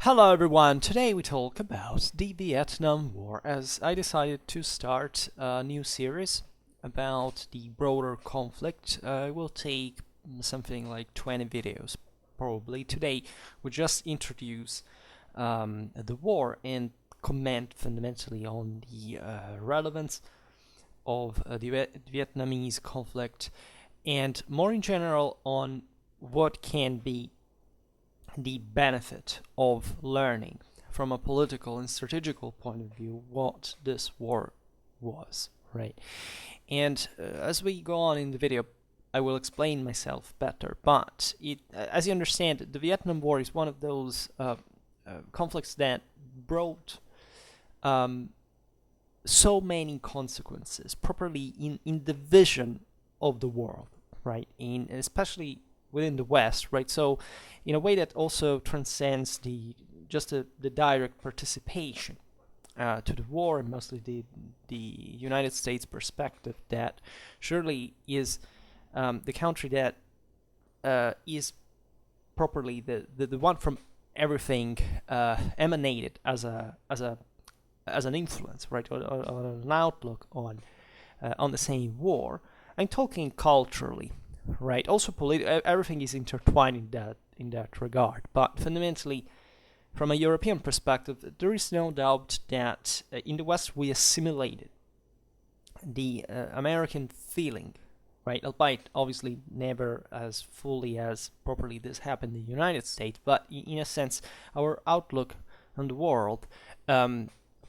Hello everyone, today we talk about the Vietnam War as I decided to start a new series about the broader conflict. It will take something like 20 videos probably. Today we just introduce the war and comment fundamentally on the relevance of the Vietnamese conflict and more in general on what can be the benefit of learning from a political and strategical point of view what this war was, right? And as we go on in the video, I will explain myself better. But as you understand, the Vietnam War is one of those conflicts that brought so many consequences, properly in the vision of the world, right? Especially within the West, right? So in a way that also transcends the direct participation to the war, and mostly the United States perspective that surely is the country that is properly the one from everything emanated as an influence, right, or an outlook on the same war. I'm talking culturally, right? Also, everything is intertwined in that regard. But fundamentally, from a European perspective, there is no doubt that in the West we assimilated the American feeling, right? Albeit obviously never as fully as properly this happened in the United States, but in a sense, our outlook on the world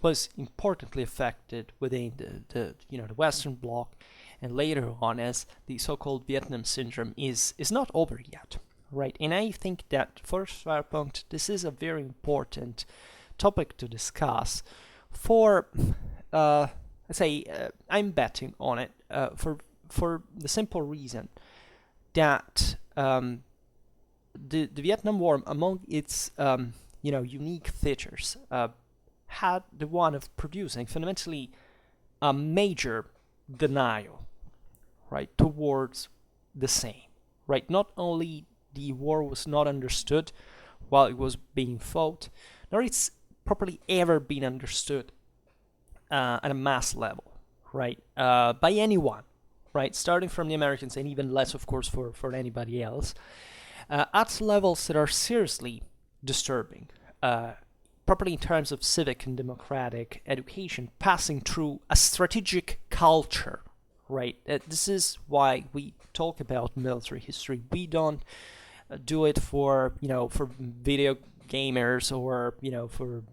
was importantly affected within the Western Bloc, and later on as the so-called Vietnam syndrome is not over yet, right? And I think that for Schwerpunkt, this is a very important topic to discuss. For I'm betting on it for the simple reason that the Vietnam War, among its unique features, had the one of producing fundamentally a major denial, right, towards the same, right? Not only the war was not understood while it was being fought, nor it's properly ever been understood at a mass level, right, by anyone, right, starting from the Americans and even less, of course, for anybody else, at levels that are seriously disturbing, properly in terms of civic and democratic education, passing through a strategic culture, right? This is why we talk about military history. We don't do it for video gamers or for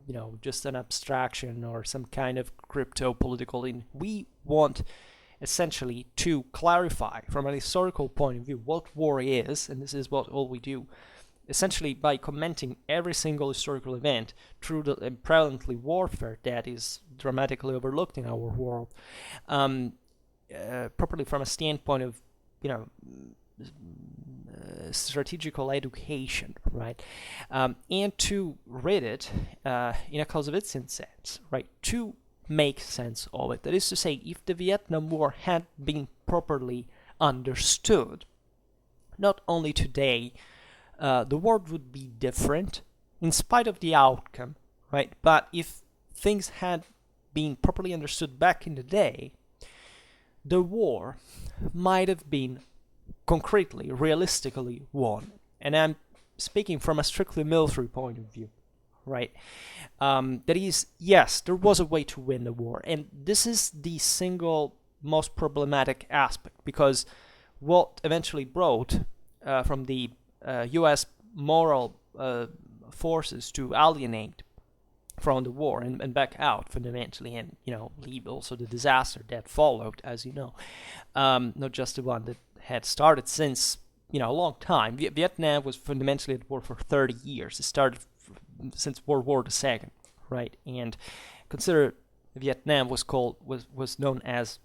just an abstraction or some kind of crypto political. We want essentially to clarify from an historical point of view what war is, and this is what all we do. Essentially, by commenting every single historical event through the prevalently warfare that is dramatically overlooked in our world, properly from a standpoint of strategical education, right, and to read it in a Clausewitzian sense, right, to make sense of it. That is to say, if the Vietnam War had been properly understood, not only today, the world would be different in spite of the outcome, right? But if things had been properly understood back in the day, the war might have been concretely, realistically won. And I'm speaking from a strictly military point of view, right? That is, yes, there was a way to win the war. And this is the single most problematic aspect, because what eventually brought from the U.S. moral forces to alienate from the war and back out fundamentally, and leave also the disaster that followed, as you know, not just the one that had started since a long time. Vietnam was fundamentally at war for 30 years. It started since World War II, right? And consider Vietnam was known as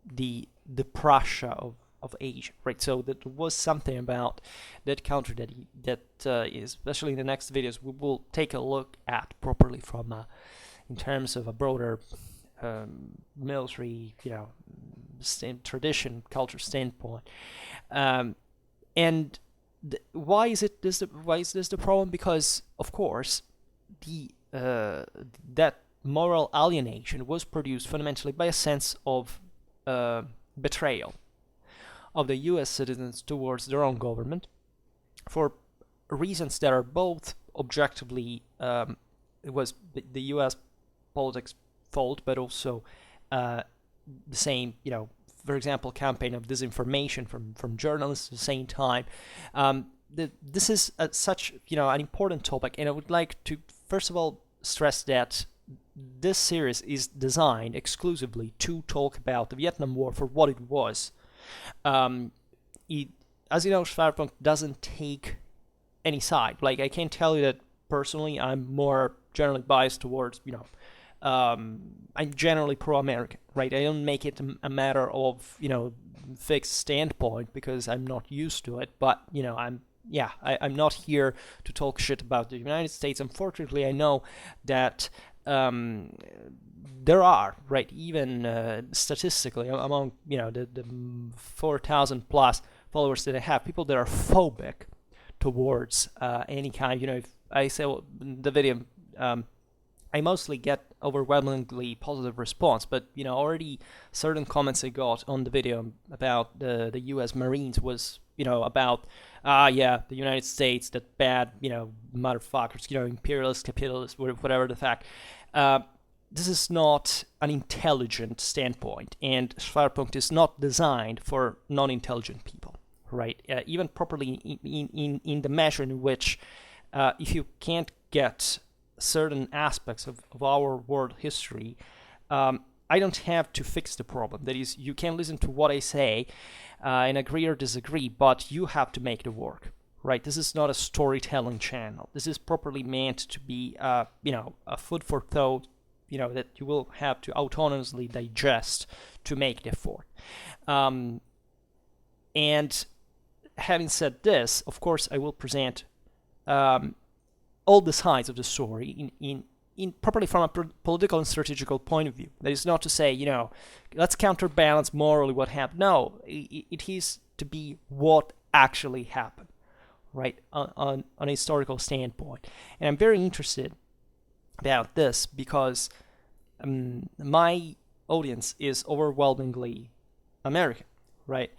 the Prussia of Asia, right? So that was something about that country that especially in the next videos we will take a look at properly from in terms of a broader military tradition culture standpoint, and why is this the problem? Because of course that moral alienation was produced fundamentally by a sense of betrayal of the U.S. citizens towards their own government, for reasons that are both objectively it was the U.S. politics' fault, but also the same, for example, campaign of disinformation from journalists at the same time. This is such an important topic, and I would like to first of all stress that this series is designed exclusively to talk about the Vietnam War for what it was. As you know, Schwerpunkt doesn't take any side. Like, I can tell you that personally, I'm more generally biased towards, I'm generally pro-American, right? I don't make it a matter of, fixed standpoint because I'm not used to it, but, I'm not here to talk shit about the United States. Unfortunately, I know that there are, right, even statistically among, the 4,000 plus followers that I have, people that are phobic towards any kind, if I say the video, I mostly get overwhelmingly positive response, but already certain comments I got on the video about the U.S. Marines was about the United States, that bad motherfuckers, imperialist, capitalist, whatever the fact. This is not an intelligent standpoint, and Schwerpunkt is not designed for non-intelligent people, right? Even properly in the measure in which if you can't get certain aspects of our world history, I don't have to fix the problem. That is, you can listen to what I say and agree or disagree, but you have to make the work, right? This is not a storytelling channel. This is properly meant to be, a food for thought, that you will have to autonomously digest to make the effort. And having said this, of course, I will present all the sides of the story in properly from a political and strategical point of view. That is not to say, let's counterbalance morally what happened. No, it is to be what actually happened, right, on a historical standpoint. And I'm very interested about this because my audience is overwhelmingly American, right?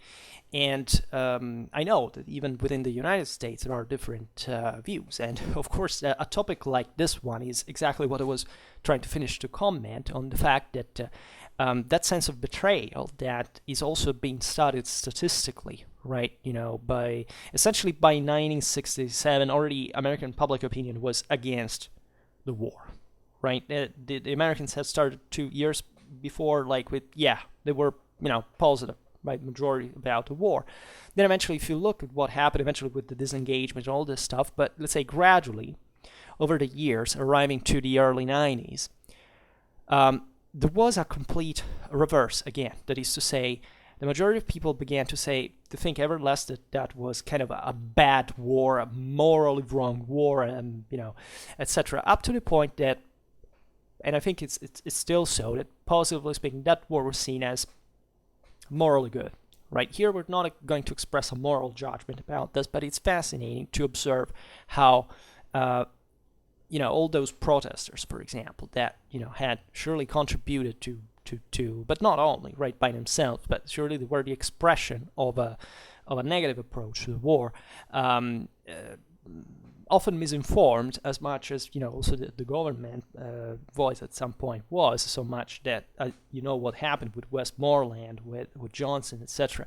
And I know that even within the United States there are different views. And of course, a topic like this one is exactly what I was trying to finish to comment on, the fact that that sense of betrayal that is also being studied statistically, right? By 1967, already American public opinion was against the war, right? The Americans had started 2 years before, they were, positive, right, majority about the war. Then eventually, if you look at what happened eventually with the disengagement and all this stuff, but let's say gradually, over the years, arriving to the early 90s, there was a complete reverse again. That is to say, the majority of people began to think ever less that was kind of a bad war, a morally wrong war, and, etc. Up to the point that, and I think it's still so, that positively speaking, that war was seen as morally good, right? Here we're not going to express a moral judgment about this, but it's fascinating to observe how, all those protesters, for example, that, had surely contributed to, but not only, right, by themselves, but surely they were the expression of a negative approach to the war, often misinformed as much as, also the government voice at some point was, so much that, what happened with Westmoreland, with Johnson, etc.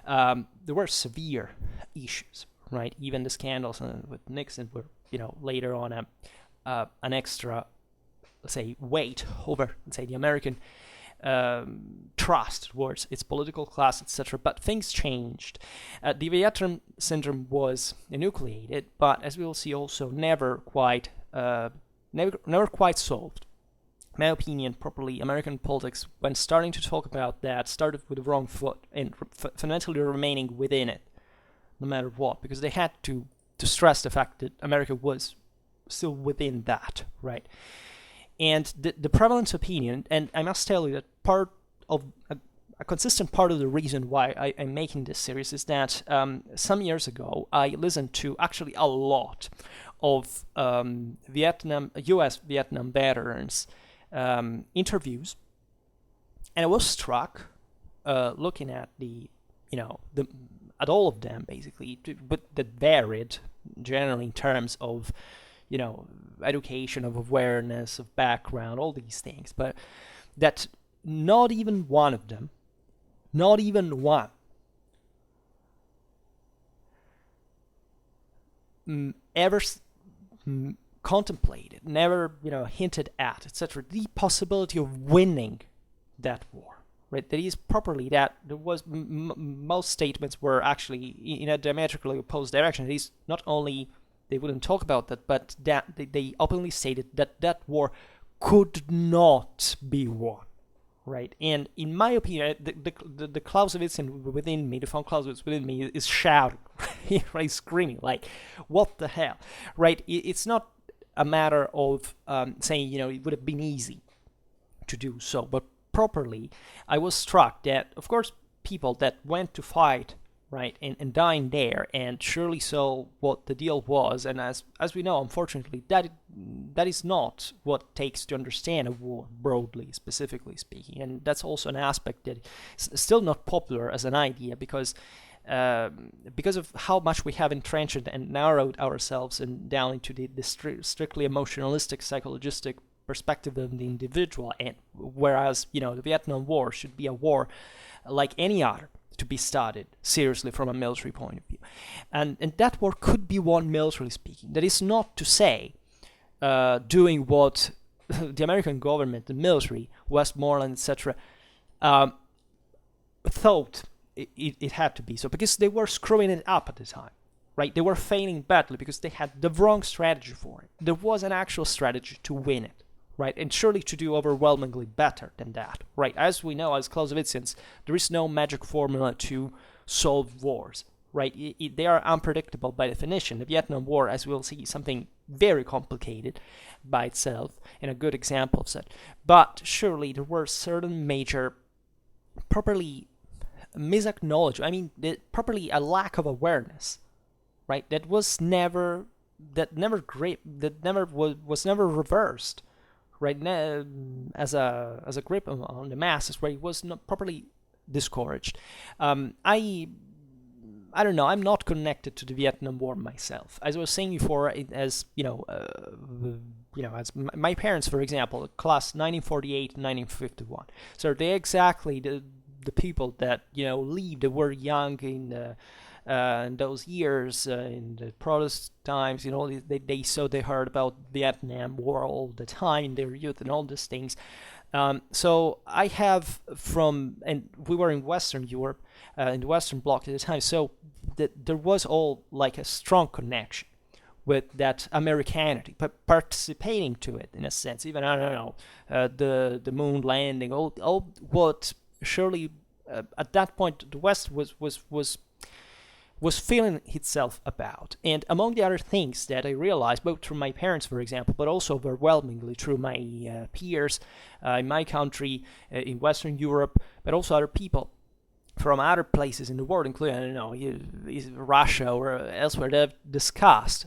There were severe issues, right? Even the scandals with Nixon were, later on an extra, let's say, weight over, let's say, the American trust towards its political class, etc. But things changed. The Vietnam syndrome was enucleated, but as we will see, also never quite solved. In my opinion, properly, American politics, when starting to talk about that, started with the wrong foot and fundamentally remaining within it, no matter what, because they had to stress the fact that America was still within that, right? And the prevalent opinion, and I must tell you that part of a consistent part of the reason why I'm making this series is that some years ago I listened to actually a lot of U.S. Vietnam veterans interviews, and I was struck looking at at all of them basically, but that varied generally in terms of education, of awareness, of background, all these things, but that not even one of them, not even one, ever contemplated, never hinted at, etc., the possibility of winning that war. Right, that is properly that there was most statements were actually in a diametrically opposed direction. It is not only they wouldn't talk about that, but that they openly stated that that war could not be won. Right, and in my opinion, the Clausewitzian within me, the von Clausewitz within me, is shouting, right, screaming like, "What the hell?" Right? It's not a matter of saying it would have been easy to do so, but properly, I was struck that, of course, people that went to fight, right, and dying there, and surely saw what the deal was, and as we know, unfortunately, that is not what it takes to understand a war, broadly, specifically speaking, and that's also an aspect that is still not popular as an idea, because of how much we have entrenched and narrowed ourselves and down into the strictly emotionalistic, psychologistic perspective of the individual, and whereas the Vietnam War should be a war like any other, to be studied seriously from a military point of view, and that war could be won militarily speaking. That is not to say doing what the American government, the military, Westmoreland, etc., thought it had to be so, because they were screwing it up at the time. Right, they were failing badly because they had the wrong strategy for it. There was an actual strategy to win it. Right, and surely to do overwhelmingly better than that. Right, as we know, as Clausewitzians, there is no magic formula to solve wars. Right, they are unpredictable by definition. The Vietnam War, as we'll see, is something very complicated by itself, and a good example of that. But surely there were certain major, properly misacknowledged. I mean, properly a lack of awareness. Right, that was never was never reversed. Right, as a grip on the masses, where it was not properly discouraged. I don't know. I'm not connected to the Vietnam War myself. As I was saying before, as as my parents, for example, class 1948, 1951. So they're exactly the people that lived. They were young in those years, in the protest times, they heard about Vietnam War all the time in their youth and all these things. So I have and we were in Western Europe, in the Western Bloc at the time, so there was all like a strong connection with that Americanity, but participating to it in a sense, even, I don't know, the moon landing, all what surely at that point the West was feeling itself about. And among the other things that I realized, both through my parents, for example, but also overwhelmingly through my peers in my country, in Western Europe, but also other people from other places in the world, including, Russia or elsewhere, that have discussed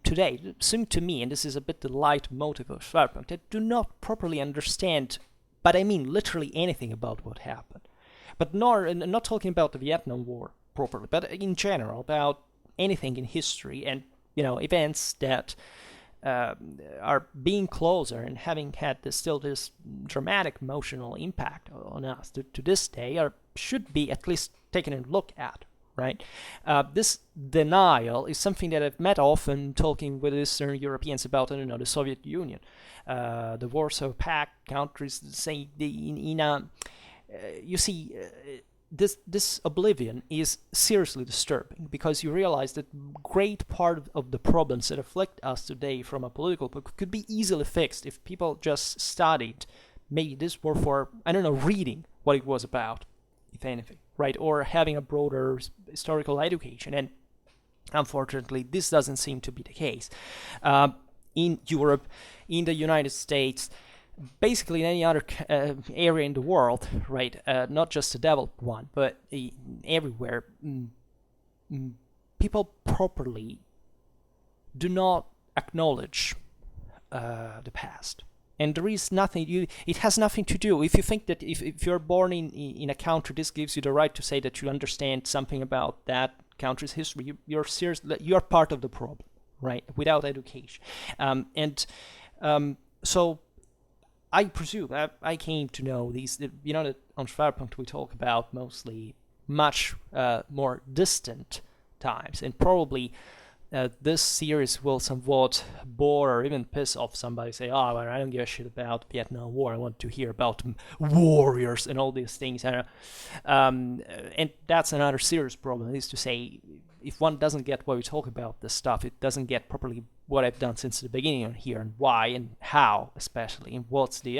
today, it seemed to me, and this is a bit the light motive of Schwerpunkt, that do not properly understand, but I mean literally anything about what happened. But not talking about the Vietnam War properly, but in general about anything in history and events that are being closer and having had this dramatic emotional impact on us to this day, should be at least taken a look at. Right, this denial is something that I've met often talking with Eastern Europeans about, the Soviet Union, the Warsaw Pact countries, saying you see. This oblivion is seriously disturbing, because you realize that great part of the problems that afflict us today from a political point could be easily fixed if people just studied maybe this war for, reading what it was about, if anything, right, or having a broader historical education. And unfortunately, this doesn't seem to be the case. In Europe, in the United States, basically in any other area in the world, right, not just the developed one, but everywhere, people properly do not acknowledge the past. And there is nothing, it has nothing to do. If you think that if you're born in a country, this gives you the right to say that you understand something about that country's history, you're part of the problem, right? Without education. So I presume, I came to know these, that on Schwerpunkt we talk about mostly much more distant times, and probably this series will somewhat bore or even piss off somebody, say, oh, well, I don't give a shit about the Vietnam War, I want to hear about warriors and all these things. And that's another serious problem, is to say, if one doesn't get why we talk about this stuff, it doesn't get properly what I've done since the beginning on here, and why and how, especially, and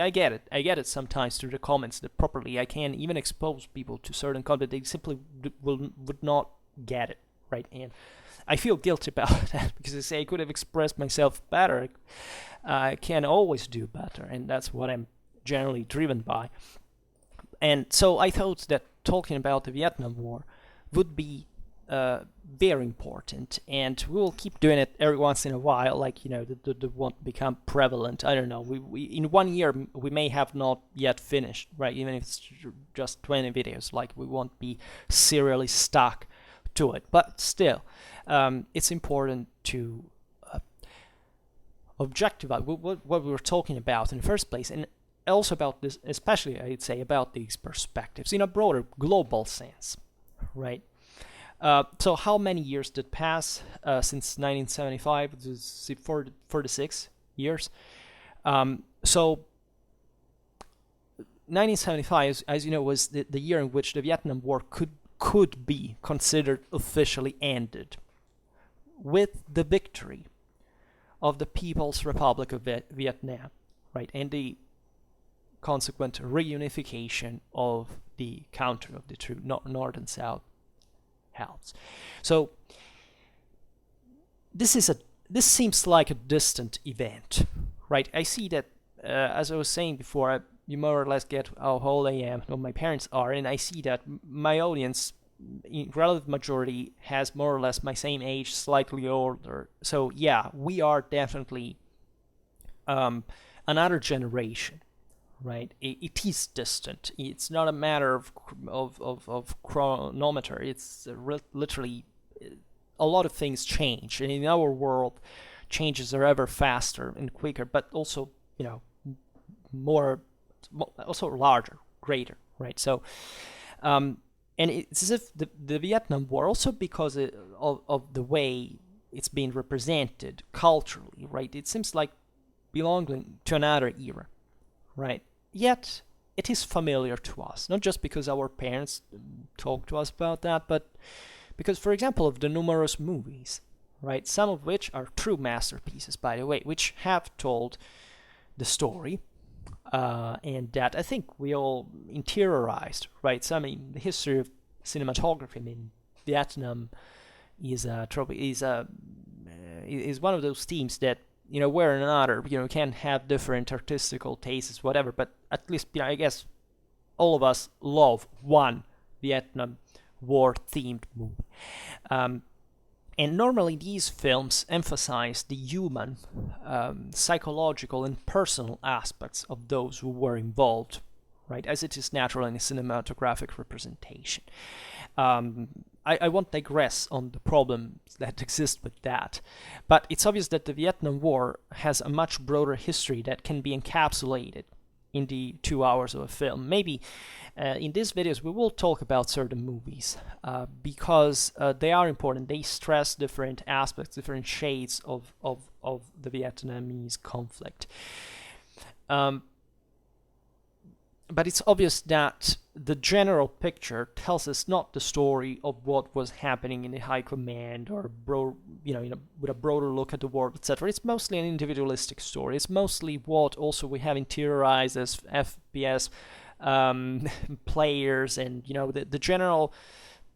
I get it sometimes through the comments that properly I can even expose people to certain content they simply would not get it, right? And I feel guilty about that, because I say I could have expressed myself better. I can always do better, and that's what I'm generally driven by. And so I thought that talking about the Vietnam War would be very important, and we will keep doing it every once in a while, like, that won't become prevalent. I don't know, we in 1 year we may have not yet finished, right? Even if it's just 20 videos, like, we won't be serially stuck to it, but still, it's important to objectify what we were talking about in the first place, and also about this, especially I'd say about these perspectives in a broader global sense, right? So how many years did pass since 1975? This is 46 years. So 1975, as you know, was the year in which the Vietnam War could be considered officially ended, with the victory of the People's Republic of Vietnam, right, and the consequent reunification of the country, of the two North and South halves. So this seems like a distant event, right? I see that, as I was saying before, you more or less get how old I am, who my parents are, and I see that my audience, in relative majority, has more or less my same age, slightly older. So yeah, we are definitely another generation, right? It is distant. It's not a matter of chronometer. It's literally a lot of things change, and in our world, changes are ever faster and quicker, but also, more, also larger, greater, right? So, and it's as if the Vietnam War, also because of the way it's being represented culturally, right? It seems like belonging to another era, right? Yet it is familiar to us, not just because our parents talk to us about that, but because, for example, of the numerous movies, right? Some of which are true masterpieces, by the way, which have told the story, and that I think we all interiorized, right? So, I mean, the history of cinematography, I mean, Vietnam is one of those themes that, where another, can have different artistical tastes, whatever, but at least, I guess all of us love one Vietnam War-themed movie. And normally these films emphasize the human, psychological and personal aspects of those who were involved, right, as it is natural in a cinematographic representation. I won't digress on the problems that exist with that, but it's obvious that the Vietnam War has a much broader history that can be encapsulated in the 2 hours of a film. Maybe in these videos we will talk about certain movies because they are important. They stress different aspects, different shades of the Vietnamese conflict. But it's obvious that the general picture tells us not the story of what was happening in the high command, or with a broader look at the world, etc. It's mostly an individualistic story. It's mostly what also we have interiorized as FPS players, and the general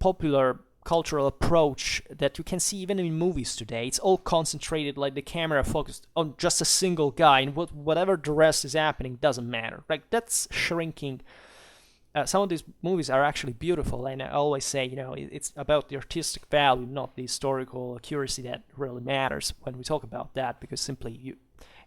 popular cultural approach that you can see even in movies today. It's all concentrated, like the camera focused on just a single guy, and whatever the rest is happening doesn't matter. Like, that's shrinking some of these movies are actually beautiful, and I always say, it's about the artistic value, not the historical accuracy that really matters when we talk about that, because simply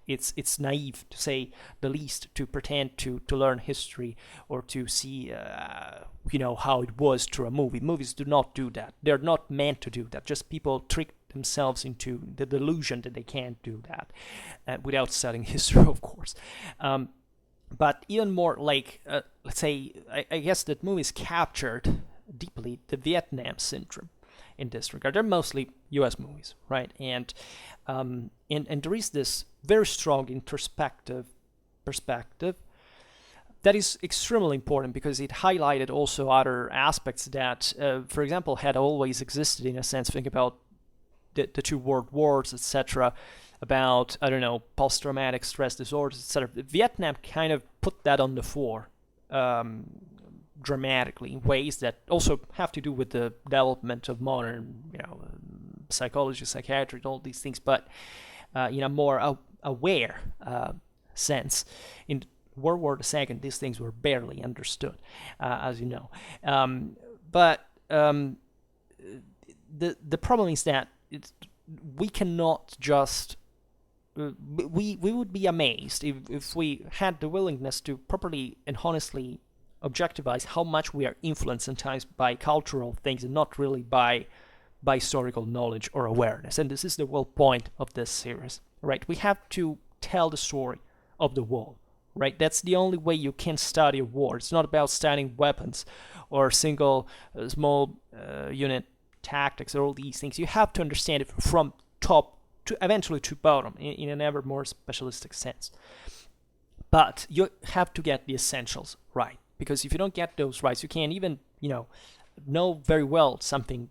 it's naive, to say the least, to pretend to learn history or to see how it was through a movie. Movies do not do that. They're not meant to do that. Just people trick themselves into the delusion that they can't do that without studying history, of course. But even more like, let's say, I guess that movies captured deeply the Vietnam syndrome in this regard. They're mostly U.S. movies, right? And there is this very strong introspective perspective that is extremely important, because it highlighted also other aspects that, for example, had always existed in a sense. Think about the two world wars, etc., about, I don't know, post-traumatic stress disorders, etc. Vietnam kind of put that on the fore dramatically in ways that also have to do with the development of modern, psychology, psychiatry, all these things, but in a more aware sense. In World War II, these things were barely understood, as you know. But the problem is that we cannot just we would be amazed if we had the willingness to properly and honestly objectivize how much we are influenced sometimes by cultural things and not really by historical knowledge or awareness. And this is the whole point of this series, right? We have to tell the story of the war, right? That's the only way you can study a war. It's not about studying weapons or single small unit tactics or all these things. You have to understand it from top to eventually to bottom in an ever more specialistic sense. But you have to get the essentials right, because if you don't get those right, you can't even know very well something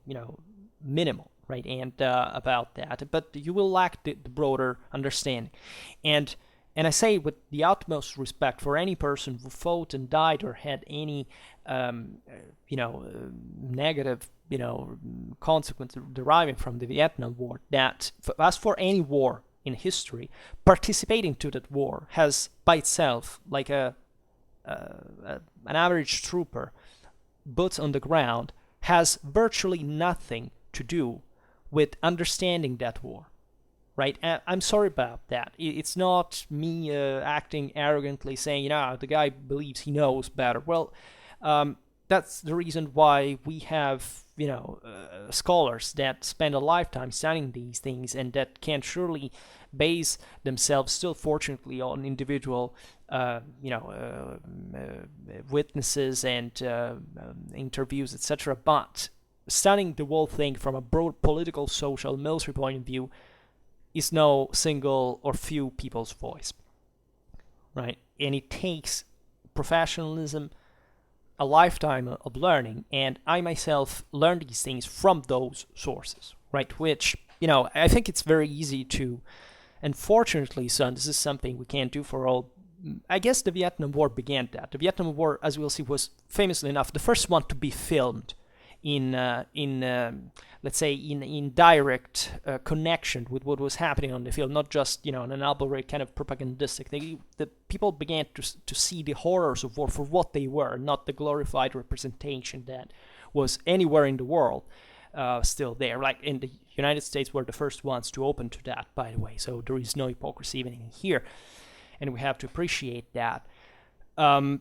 minimal, right? And about that, but you will lack the broader understanding. And I say with the utmost respect for any person who fought and died or had any negative consequence deriving from the Vietnam War, that as for any war in history, participating to that war has by itself, like an average trooper, boots on the ground, has virtually nothing to do with understanding that war, right? I'm sorry about that. It's not me acting arrogantly saying, the guy believes he knows better. Well, that's the reason why we have, scholars that spend a lifetime studying these things and that can surely base themselves, still fortunately, on individual, witnesses and interviews, etc. But studying the whole thing from a broad political, social, military point of view is no single or few people's voice, right? And it takes professionalism, a lifetime of learning, and I myself learned these things from those sources, right? Which, I think it's very easy to, unfortunately, son, this is something we can't do for all. I guess the Vietnam War began that. The Vietnam War, as we'll see, was famously enough the first one to be filmed in direct connection with what was happening on the field, not just an elaborate kind of propagandistic thing. The people began to see the horrors of war for what they were, not the glorified representation that was anywhere in the world still there. Like in the United States, were the first ones to open to that, by the way. So there is no hypocrisy even in here, and we have to appreciate that. So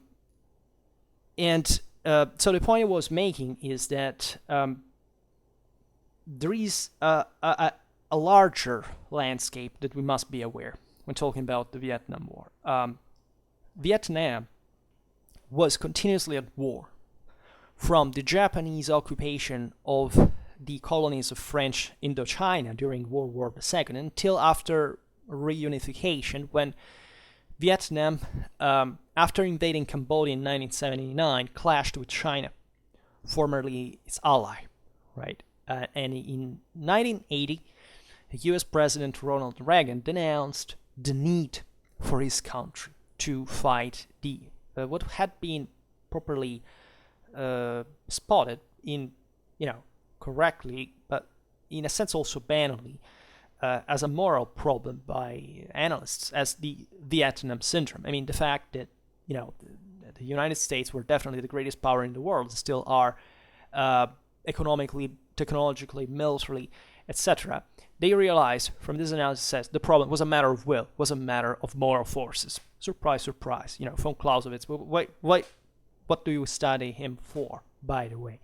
the point I was making is that there is a larger landscape that we must be aware when talking about the Vietnam War. Vietnam was continuously at war from the Japanese occupation of the colonies of French Indochina during World War II until after reunification, when Vietnam, after invading Cambodia in 1979, clashed with China, formerly its ally, right? And in 1980, US President Ronald Reagan denounced the need for his country to fight the what had been properly spotted in, correctly, but in a sense also banally, as a moral problem by analysts, as the Vietnam syndrome. I mean, the fact that the United States were definitely the greatest power in the world, still are, economically, technologically, militarily, etc. They realized from this analysis says the problem was a matter of will, was a matter of moral forces. Surprise, surprise. Von Clausewitz. What do you study him for, by the way?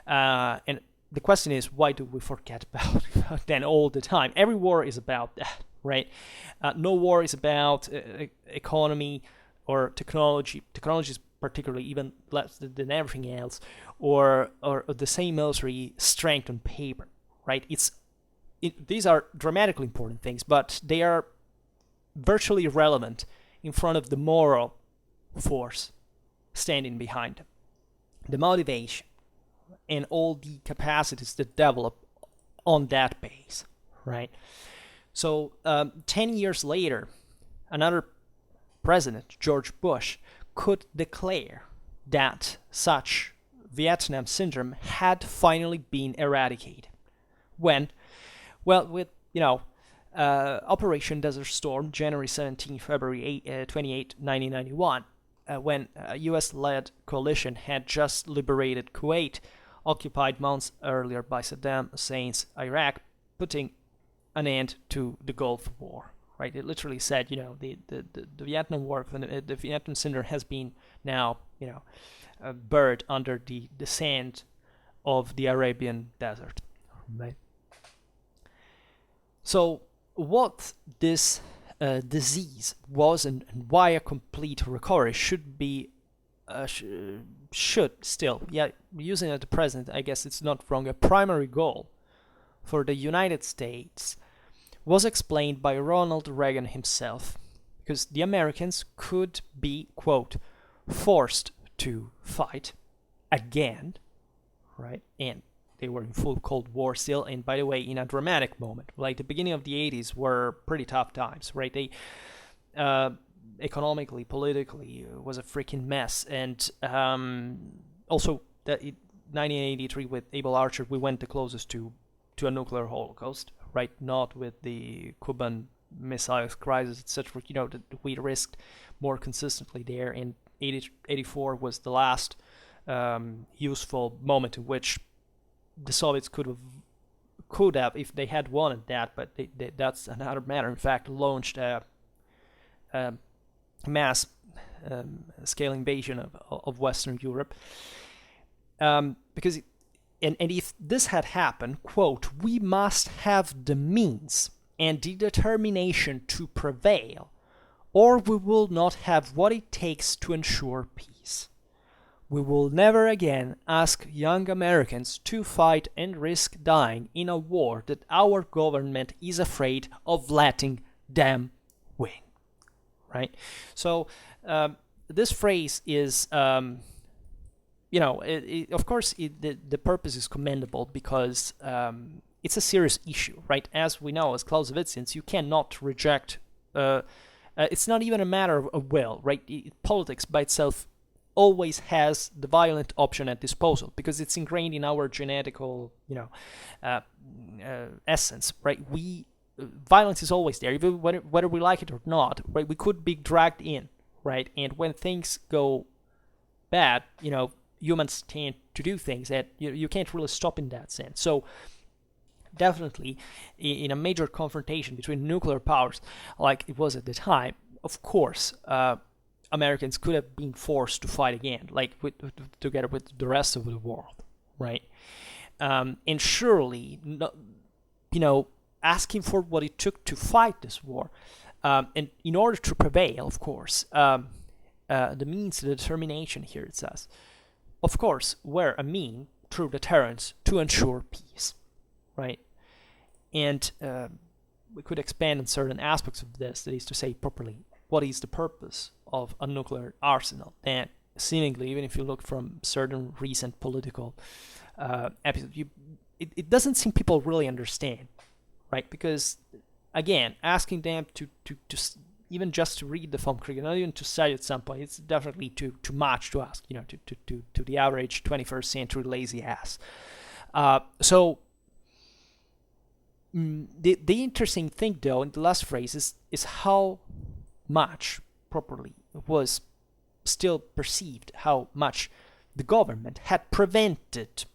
And the question is, why do we forget about that all the time? Every war is about that, right? No war is about economy or technology. Technology is particularly even less than everything else, or the same military strength on paper, right? These are dramatically important things, but they are virtually irrelevant in front of the moral force standing behind them, the motivation, and all the capacities that develop on that base, right? So 10 years later, another president, George Bush, could declare that such Vietnam syndrome had finally been eradicated. When? Well, with, Operation Desert Storm, January 17, February 28, 1991, when a US-led coalition had just liberated Kuwait, occupied months earlier by Saddam Hussein's Iraq, putting an end to the Gulf War. Right? It literally said, the Vietnam War, the Vietnam syndrome has been now, buried under the sand of the Arabian desert. Right? So, what this disease was and why a complete recovery should be, should still, using it at the present, I guess it's not wrong, a primary goal for the United States was explained by Ronald Reagan himself, because the Americans could be, quote, forced to fight again, right? And they were in full Cold War still, and by the way, in a dramatic moment. Like the beginning of the 80s were pretty tough times, right? They economically, politically, was a freaking mess, and also that 1983 with Able Archer, we went the closest to a nuclear holocaust, right? Not with the Cuban Missiles crisis, etc. That we risked more consistently there, and 84 was the last useful moment in which the Soviets could have, if they had wanted that, but that's another matter. In fact, launched a mass scale invasion of Western Europe, because and if this had happened, quote, we must have the means and the determination to prevail, or we will not have what it takes to ensure peace. We will never again ask young Americans to fight and risk dying in a war that our government is afraid of letting them win. Right? So this phrase is, of course, the purpose is commendable because it's a serious issue, right? As we know, as Clausewitzians, you cannot reject. It's not even a matter of will, right? Politics by itself always has the violent option at disposal because it's ingrained in our genetical, essence, right? Violence is always there, even whether we like it or not, right? We could be dragged in, right? And when things go bad, humans tend to do things that you can't really stop in that sense. So definitely, in a major confrontation between nuclear powers, like it was at the time, of course, Americans could have been forced to fight again, like together with the rest of the world, right? And surely, asking for what it took to fight this war, and in order to prevail, of course, the means, the determination here, it says, of course, were a mean through deterrence to ensure peace, right? And we could expand on certain aspects of this, that is to say properly, what is the purpose of a nuclear arsenal? And seemingly, even if you look from certain recent political episodes, it doesn't seem people really understand, right? Because, again, asking them to even just to read the Vom Krieg, not even to study at some point, it's definitely too much to ask, to the average 21st century lazy ass. So the interesting thing, though, in the last phrase is how much properly was still perceived how much the government had prevented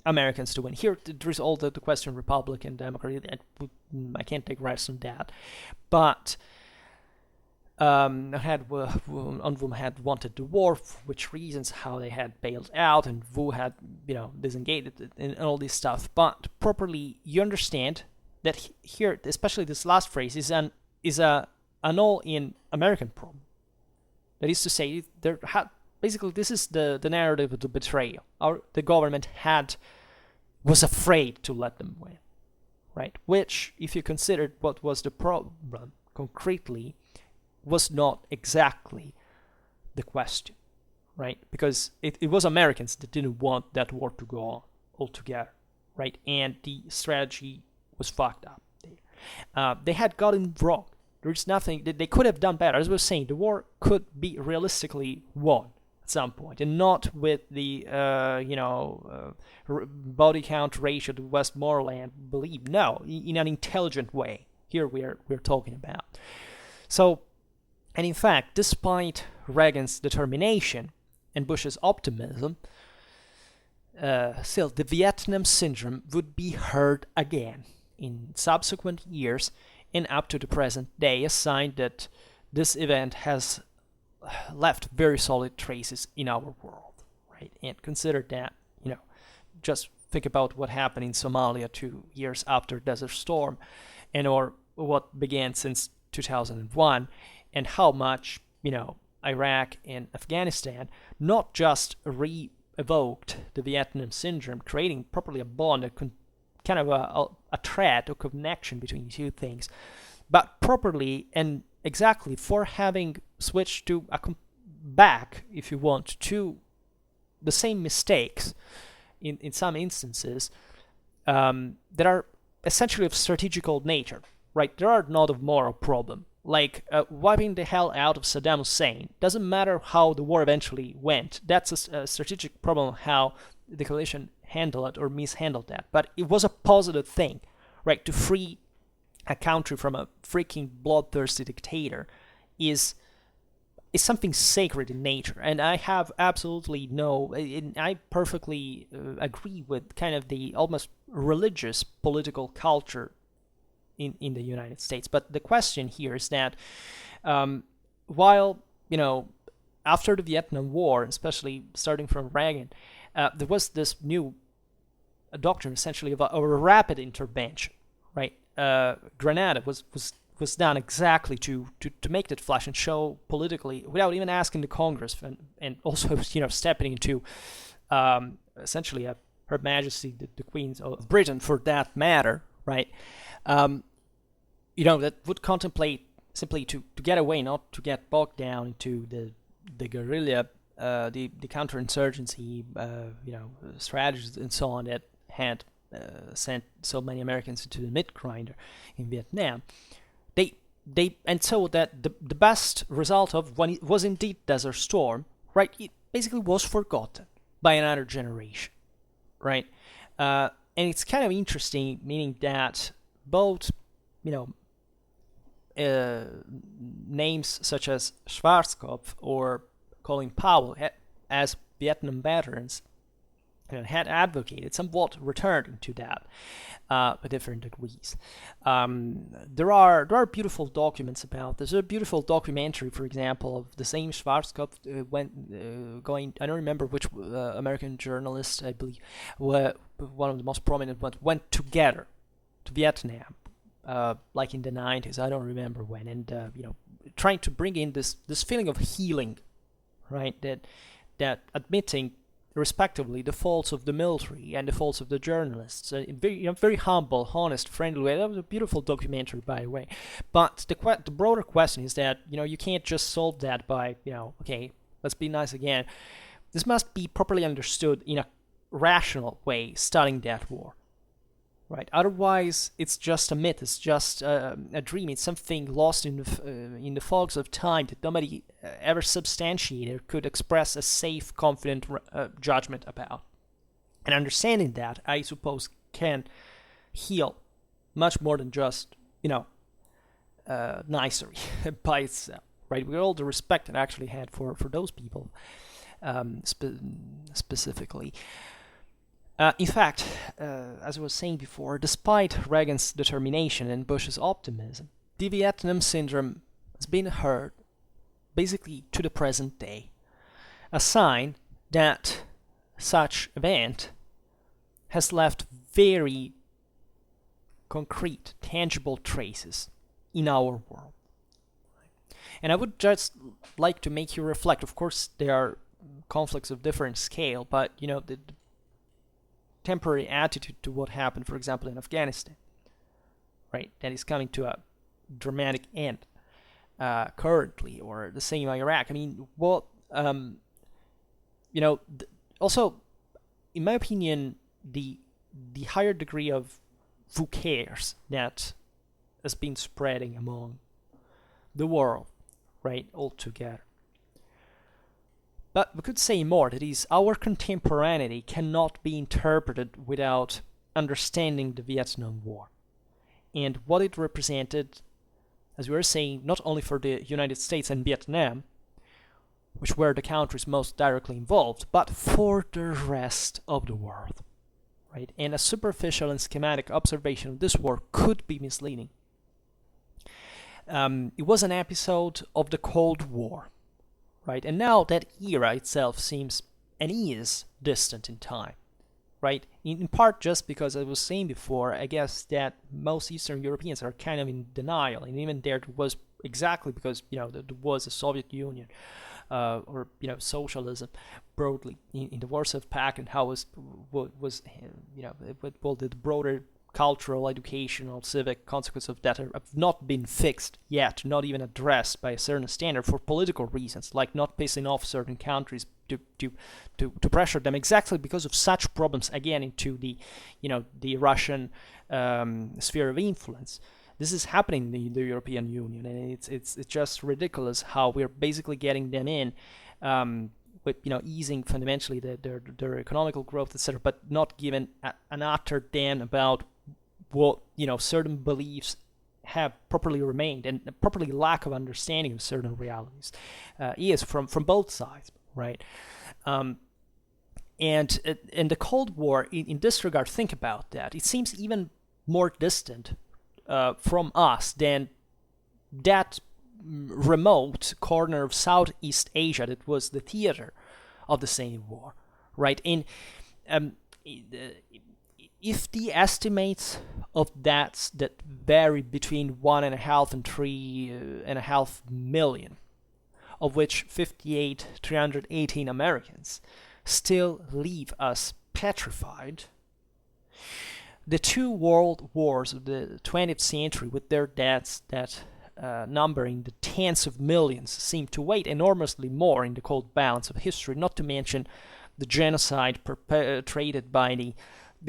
Americans to win. Here, there is all the question Republican, Democrat. I can't digress on that, but on whom had wanted the war, for which reasons, how they had bailed out, and who had disengaged, and all this stuff. But properly, you understand that here, especially this last phrase, is an all in American problem. That is to say, basically this is the narrative of the betrayal. The government was afraid to let them win, right? Which, if you considered what was the problem concretely, was not exactly the question, right? Because it was Americans that didn't want that war to go on altogether, right? And the strategy was fucked up. They had gotten wrong. There's nothing that they could have done better. As I was saying, the war could be realistically won at some point, and not with the body count ratio to Westmoreland believe. No, in an intelligent way. Here we're talking about. So, and in fact, despite Reagan's determination and Bush's optimism, still the Vietnam syndrome would be heard again in subsequent years and up to the present day, a sign that this event has left very solid traces in our world, right? And consider that, just think about what happened in Somalia 2 years after Desert Storm, or what began since 2001, and how much, Iraq and Afghanistan not just re-evoked the Vietnam syndrome, creating properly a bond, kind of a thread or connection between the two things, but properly and exactly for having switched to back, if you want, to the same mistakes in some instances that are essentially of strategical nature, right? They are not of moral problem. Like wiping the hell out of Saddam Hussein. Doesn't matter how the war eventually went. That's a strategic problem, how the coalition handled it or mishandled that. But it was a positive thing, right? To free a country from a freaking bloodthirsty dictator is something sacred in nature. And I have absolutely I perfectly agree with kind of the almost religious political culture in the United States. But the question here is that while, after the Vietnam War, especially starting from Reagan, there was this new doctrine essentially of a rapid intervention, right? Grenada was done exactly to make that flash and show politically, without even asking the Congress, and also, stepping into essentially Her Majesty, the Queen of Britain, for that matter, right? That would contemplate simply to get away, not to get bogged down into the guerrilla, the counterinsurgency, strategies and so on that had sent so many Americans into the meat grinder in Vietnam. And so that the best result of when it was indeed Desert Storm, right? It basically was forgotten by another generation, right? And it's kind of interesting, meaning that both, names such as Schwarzkopf or Colin Powell, as Vietnam veterans, had advocated, somewhat returned to that with different degrees. There are beautiful documents about this. There's a beautiful documentary, for example, of the same Schwarzkopf I don't remember which American journalist, I believe, one of the most prominent ones, went together to Vietnam, like in the 90s, I don't remember when, and trying to bring in this feeling of healing, right? That admitting, respectively, the faults of the military and the faults of the journalists, very humble, honest, friendly way. That was a beautiful documentary, by the way. But the broader question is that you can't just solve that by okay, let's be nice again. This must be properly understood in a rational way, studying that war. Right. Otherwise, it's just a myth. It's just a dream. It's something lost in the fogs of time that nobody ever substantiated or could express a safe, confident judgment about. And understanding that, I suppose, can heal much more than just nicery by itself. right? With all the respect that I actually had for those people, specifically. In fact, as I was saying before, despite Reagan's determination and Bush's optimism, the Vietnam syndrome has been heard basically to the present day, a sign that such event has left very concrete, tangible traces in our world. And I would just like to make you reflect. Of course, there are conflicts of different scale, but the temporary attitude to what happened, for example, in Afghanistan, right? That is coming to a dramatic end currently, or the same Iraq. I mean, also, in my opinion, the higher degree of who cares that has been spreading among the world, right, altogether. But we could say more, that is, our contemporaneity cannot be interpreted without understanding the Vietnam War and what it represented, as we were saying, not only for the United States and Vietnam, which were the countries most directly involved, but for the rest of the world, right? And a superficial and schematic observation of this war could be misleading. It was an episode of the Cold War, right? And now that era itself seems and is distant in time, right? In part just because, as I was saying before, I guess that most Eastern Europeans are kind of in denial, and even there was exactly because there was a Soviet Union or socialism broadly in the Warsaw Pact, and how was the broader cultural, educational, civic consequences of that have not been fixed yet, not even addressed by a certain standard for political reasons, like not pissing off certain countries to pressure them exactly because of such problems, again, into the Russian sphere of influence. This is happening in the European Union, and it's just ridiculous how we're basically getting them in with easing fundamentally their economical growth, etc., but not giving an utter damn about what certain beliefs have properly remained, and properly lack of understanding of certain realities is from both sides, right? And in the Cold War, in this regard, think about that. It seems even more distant from us than that remote corner of Southeast Asia that was the theater of the same war, right? And if the estimates of that vary between 1.5 and 3.5 million, of which 318 Americans still leave us petrified, the two world wars of the 20th century, with their deaths that numbering the tens of millions, seem to weigh enormously more in the cold balance of history, not to mention the genocide perpetrated by the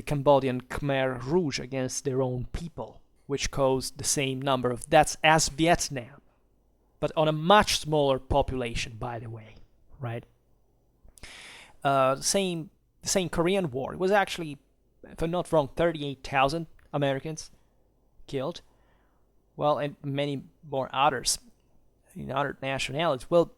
Cambodian Khmer Rouge against their own people, which caused the same number of deaths as Vietnam, but on a much smaller population, by the way, right? The same Korean War. It was actually, if I'm not wrong, 38,000 Americans killed. Well, and many more others in other nationalities. Well,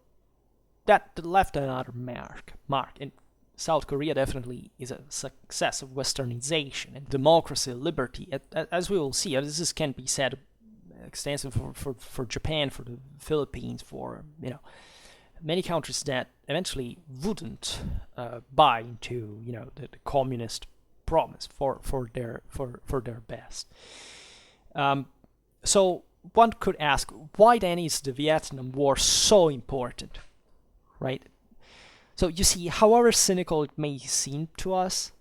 that left another mark. And South Korea definitely is a success of westernization and democracy, liberty. As we will see, this can be said extensive for Japan, for the Philippines, for many countries that eventually wouldn't buy into the communist promise for their best. So one could ask, why then is the Vietnam War so important, right? So you see, however cynical it may seem to us,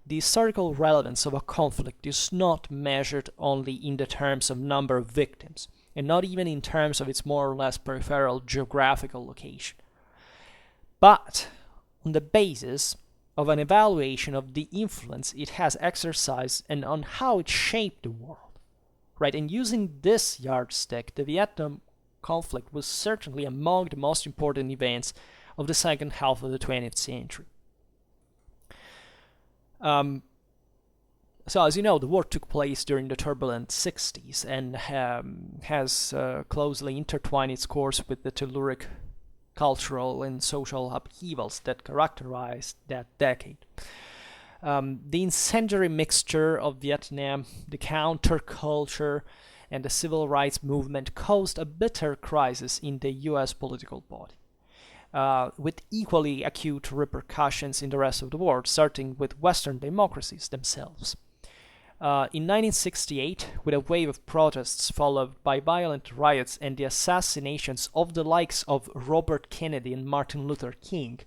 the historical relevance of a conflict is not measured only in the terms of number of victims, and not even in terms of its more or less peripheral geographical location, but on the basis of an evaluation of the influence it has exercised and on how it shaped the world, right? And using this yardstick, the Vietnam conflict was certainly among the most important events of the second half of the 20th century. So as you know, the war took place during the turbulent 60s and has closely intertwined its course with the telluric cultural and social upheavals that characterized that decade. The incendiary mixture of Vietnam, the counterculture, and the civil rights movement caused a bitter crisis in the US political body, with equally acute repercussions in the rest of the world, starting with Western democracies themselves. In 1968, with a wave of protests followed by violent riots and the assassinations of the likes of Robert Kennedy and Martin Luther King,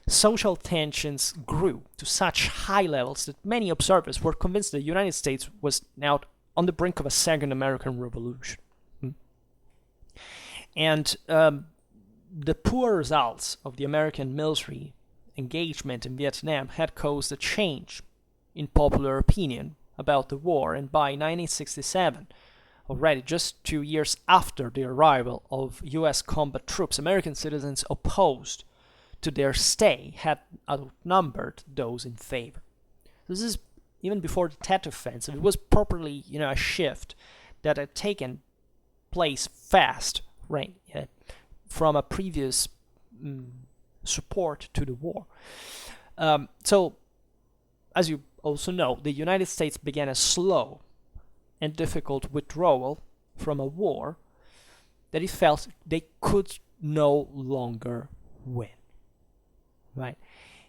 social tensions grew to such high levels that many observers were convinced the United States was now on the brink of a second American Revolution. And the poor results of the American military engagement in Vietnam had caused a change in popular opinion about the war, and by 1967, already just 2 years after the arrival of US combat troops, American citizens opposed to their stay had outnumbered those in favor. This is even before the Tet Offensive. It was properly, a shift that had taken place fast, right, from a previous support to the war. So, as you also know, the United States began a slow and difficult withdrawal from a war that it felt they could no longer win. Right?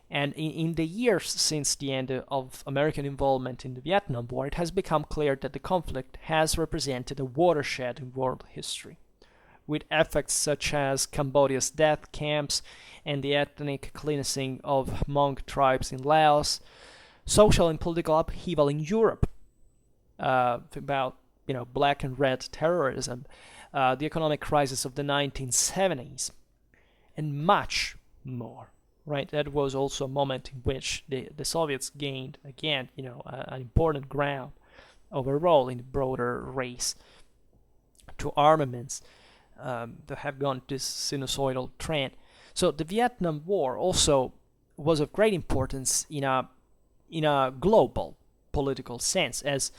And in the years since the end of American involvement in the Vietnam War, it has become clear that the conflict has represented a watershed in world history, with effects such as Cambodia's death camps and the ethnic cleansing of Hmong tribes in Laos, social and political upheaval in Europe, about black and red terrorism, the economic crisis of the 1970s, and much more. Right, that was also a moment in which the Soviets gained again, an important ground overall in the broader race to armaments that have gone this sinusoidal trend. So the Vietnam War also was of great importance in a global political sense, as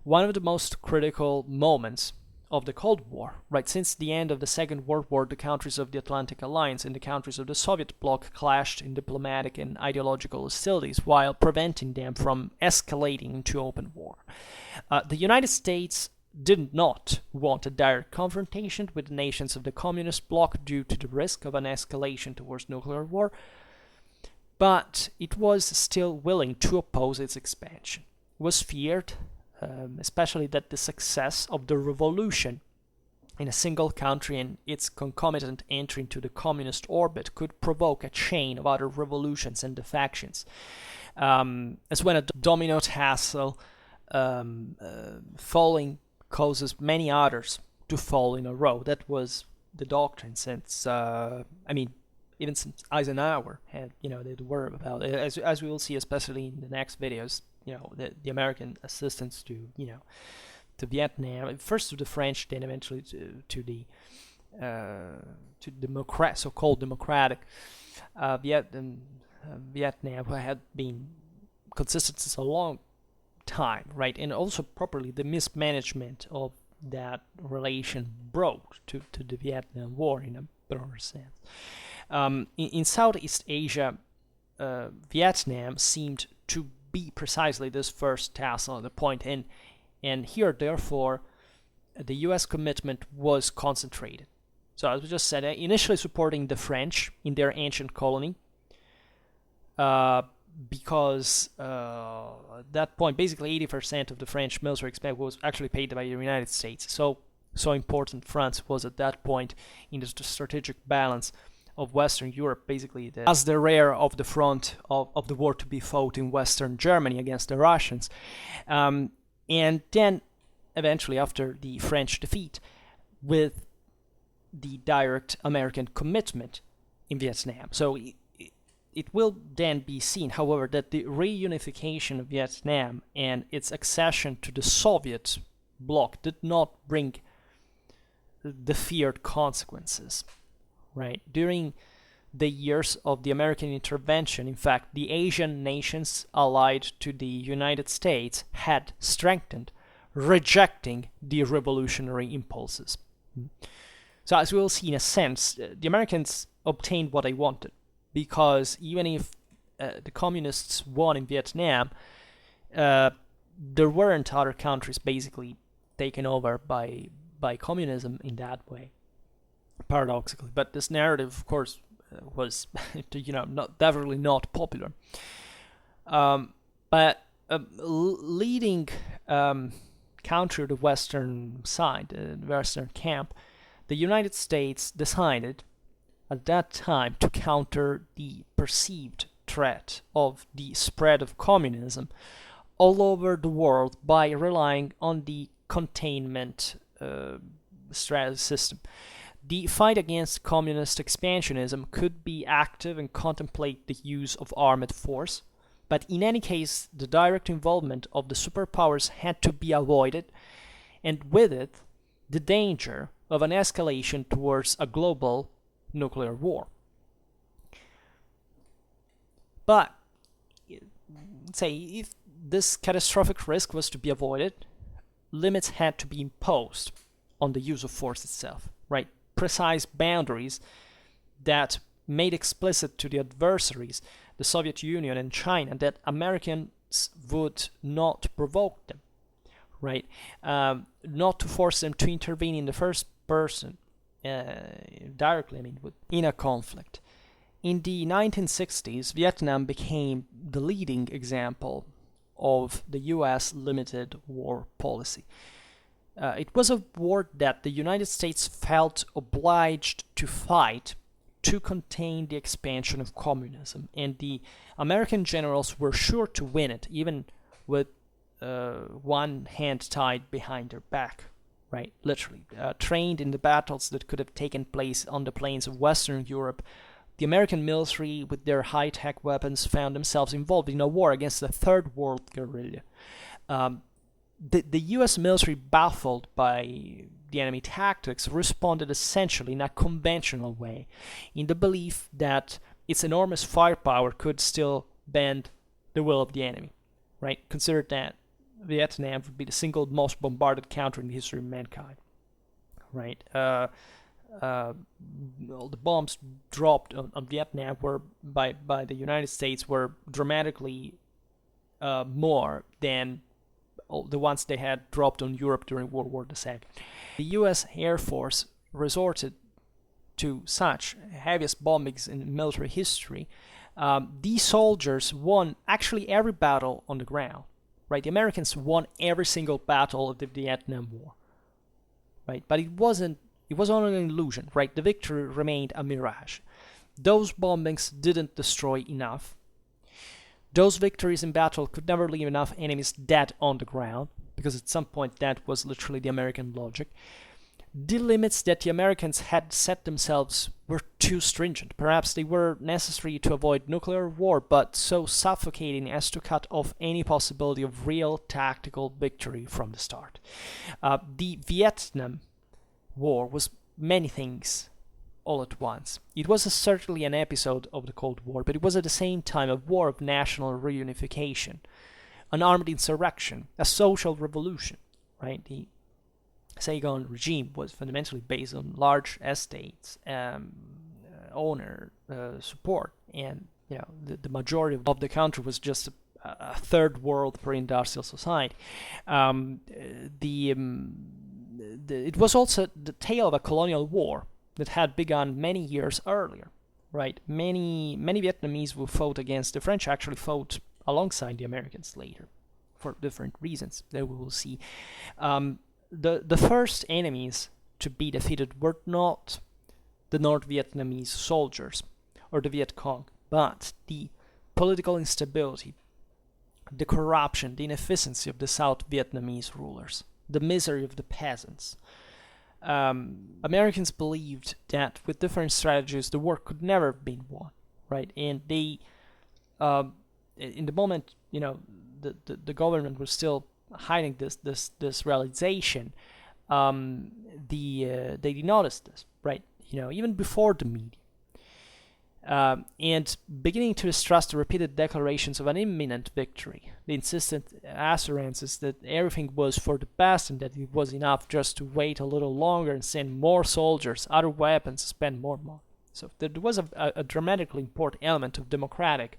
one of the most critical moments of the Cold War. Right, since the end of the Second World War, the countries of the Atlantic Alliance and the countries of the Soviet bloc clashed in diplomatic and ideological hostilities while preventing them from escalating into open war. The United States did not want a direct confrontation with the nations of the communist bloc due to the risk of an escalation towards nuclear war, but it was still willing to oppose its expansion. It was feared, especially that the success of the revolution in a single country and its concomitant entry into the communist orbit could provoke a chain of other revolutions and defections. As when a domino tassel falling causes many others to fall in a row. That was the doctrine since, even since Eisenhower had, they were about, as we will see, especially in the next videos, the American assistance to, to Vietnam, first to the French, then eventually to the so-called democratic Vietnam, who had been consistent since a long time, right? And also properly the mismanagement of that relation broke to the Vietnam War in a broader sense. In Southeast Asia, Vietnam seemed to be precisely this first tassel at the point, and here, therefore, the U.S. commitment was concentrated. So, as we just said, initially supporting the French in their ancient colony, because at that point, basically 80% of the French military expense was actually paid by the United States. So important France was at that point in the strategic balance of Western Europe, basically as the rear of the front of the war to be fought in Western Germany against the Russians. And then, eventually, after the French defeat, with the direct American commitment in Vietnam. So it will then be seen, however, that the reunification of Vietnam and its accession to the Soviet bloc did not bring the feared consequences. Right? During the years of the American intervention, in fact, the Asian nations allied to the United States had strengthened, rejecting the revolutionary impulses. So as we will see in a sense, the Americans obtained what they wanted, because even if the communists won in Vietnam, there weren't other countries basically taken over by communism in that way, paradoxically. But this narrative, of course, was definitely not popular. But leading counter the Western side, the Western camp, the United States decided at that time to counter the perceived threat of the spread of communism all over the world by relying on the containment strategy system. The fight against communist expansionism could be active and contemplate the use of armed force, but in any case, the direct involvement of the superpowers had to be avoided, and with it, the danger of an escalation towards a global nuclear war. But, say, if this catastrophic risk was to be avoided, limits had to be imposed on the use of force itself, right? Precise boundaries that made explicit to the adversaries, the Soviet Union and China, that Americans would not provoke them, right? Not to force them to intervene in the first person directly, in a conflict. In the 1960s, Vietnam became the leading example of the US limited war policy. It was a war that the United States felt obliged to fight to contain the expansion of communism, and the American generals were sure to win it, even with one hand tied behind their back, right? Literally. Trained in the battles that could have taken place on the plains of Western Europe, the American military, with their high-tech weapons, found themselves involved in a war against the Third World guerrilla. The US military, baffled by the enemy tactics, responded essentially in a conventional way, in the belief that its enormous firepower could still bend the will of the enemy, right? Consider that Vietnam would be the single most bombarded country in the history of mankind, right? All the bombs dropped on Vietnam were by the United States were dramatically more than the ones they had dropped on Europe during World War II. The US Air Force resorted to such heaviest bombings in military history. These soldiers won actually every battle on the ground, right? The Americans won every single battle of the Vietnam War, right? But it was only an illusion, right? The victory remained a mirage. Those bombings didn't destroy enough. Those victories in battle could never leave enough enemies dead on the ground, because at some point that was literally the American logic. The limits that the Americans had set themselves were too stringent. Perhaps they were necessary to avoid nuclear war, but so suffocating as to cut off any possibility of real tactical victory from the start. The Vietnam War was many things all at once. It was certainly an episode of the Cold War, but it was at the same time a war of national reunification, an armed insurrection, a social revolution, right? The Saigon regime was fundamentally based on large estates, owner support, and the majority of the country was just a third world pre-industrial society. It was also the tale of a colonial war that had begun many years earlier, right? Many Vietnamese who fought against the French actually fought alongside the Americans later, for different reasons that we will see. The first enemies to be defeated were not the North Vietnamese soldiers or the Viet Cong, but the political instability, the corruption, the inefficiency of the South Vietnamese rulers, the misery of the peasants. Americans believed that with different strategies the war could never have been won, right? And they, in the moment, the government was still hiding this realization. They noticed this, right? Even before the media. and beginning to distrust the repeated declarations of an imminent victory, the insistent assurances that everything was for the best and that it was enough just to wait a little longer and send more soldiers, other weapons, spend more money. So there was a dramatically important element of democratic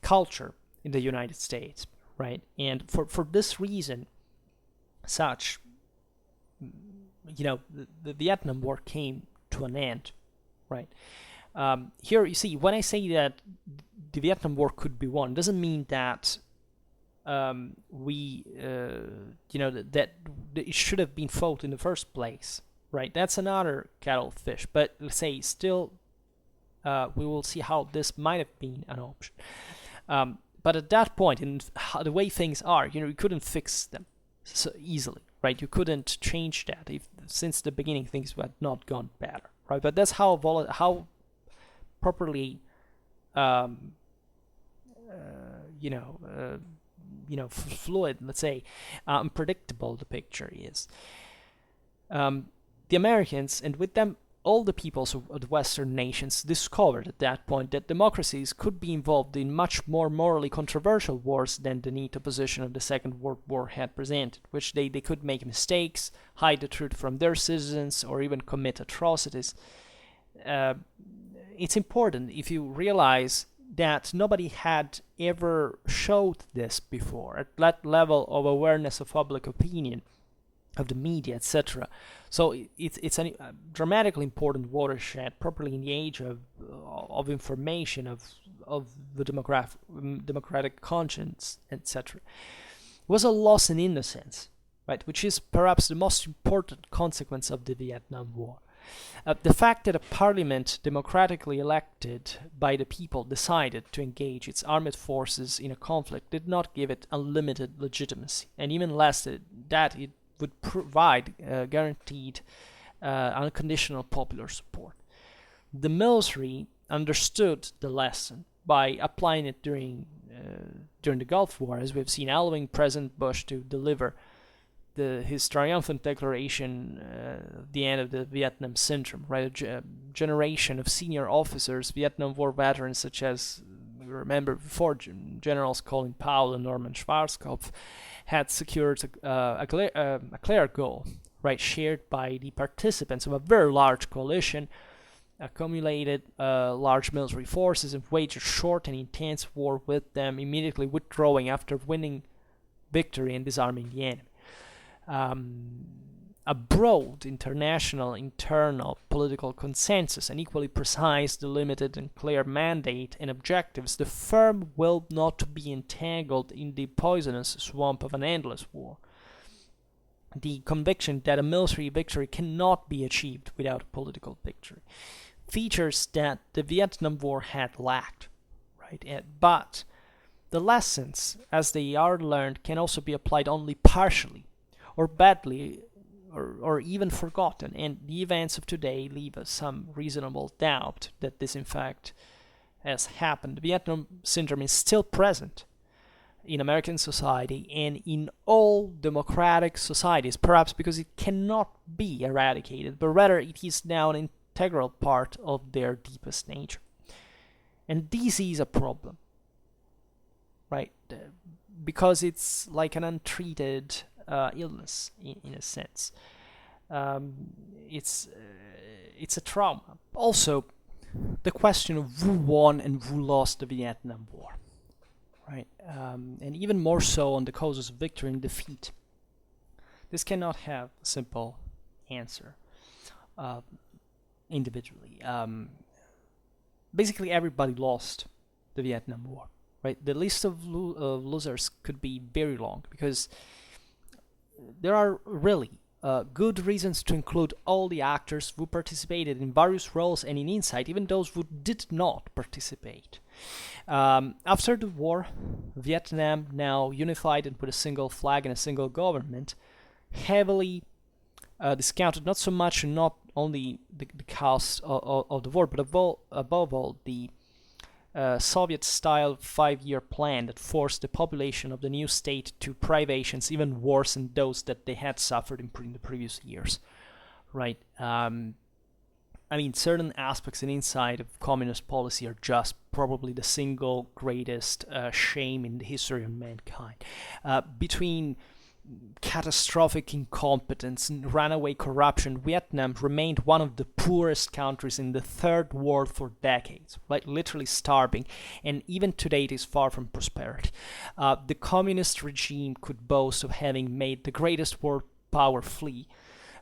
culture in the United States, right? And for this reason, the Vietnam War came to an end, right? Here you see, when I say that the Vietnam War could be won, doesn't mean that that it should have been fought in the first place, right? That's another kettle of fish. But let's say still, we will see how this might have been an option. But at that point, in the way things are, you couldn't fix them so easily, right? You couldn't change that if since the beginning things had not gone better, right? But that's how properly, fluid, let's say, unpredictable the picture is. The Americans, and with them all the peoples of the Western nations, discovered at that point that democracies could be involved in much more morally controversial wars than the neat opposition of the Second World War had presented, which they could make mistakes, hide the truth from their citizens, or even commit atrocities. It's important if you realize that nobody had ever showed this before at that level of awareness of public opinion, of the media, etc. So it's a dramatically important watershed, properly in the age of information, of the democratic conscience, etc. It was a loss in innocence, right? Which is perhaps the most important consequence of the Vietnam War. The fact that a parliament democratically elected by the people decided to engage its armed forces in a conflict did not give it unlimited legitimacy, and even less that it would provide guaranteed unconditional popular support. The military understood the lesson by applying it during the Gulf War, as we've seen, allowing President Bush to deliver his triumphant declaration at the end of the Vietnam Syndrome, right? A generation of senior officers, Vietnam War veterans such as, remember before, Generals Colin Powell and Norman Schwarzkopf, had secured a clear goal, right, shared by the participants of a very large coalition, accumulated large military forces and waged a short and intense war with them, immediately withdrawing after winning victory and disarming the enemy. A broad international internal political consensus, an equally precise, delimited and clear mandate and objectives, the firm will not be entangled in the poisonous swamp of an endless war. The conviction that a military victory cannot be achieved without a political victory. Features that the Vietnam War had lacked, right? But the lessons, as they are learned, can also be applied only partially, or badly, or even forgotten, and the events of today leave us some reasonable doubt that this in fact has happened. The Vietnam Syndrome is still present in American society and in all democratic societies, perhaps because it cannot be eradicated, but rather it is now an integral part of their deepest nature. And this is a problem, right? Because it's like an untreated illness in a sense. It's a trauma. Also, the question of who won and who lost the Vietnam War, right? And even more so on the causes of victory and defeat. This cannot have a simple answer individually. Basically, everybody lost the Vietnam War, right? The list of losers could be very long because there are really good reasons to include all the actors who participated in various roles and in insight, even those who did not participate. After the war, Vietnam, now unified and with a single flag and a single government, heavily discounted not so much and not only the cost of the war, but above all the Soviet-style 5-year plan that forced the population of the new state to privations even worse than those that they had suffered in the previous years, right? I mean, certain aspects and inside of communist policy are just probably the single greatest shame in the history of mankind. Between catastrophic incompetence and runaway corruption, Vietnam remained one of the poorest countries in the third world for decades, like literally starving, and even today it is far from prosperity. The communist regime could boast of having made the greatest world power flee,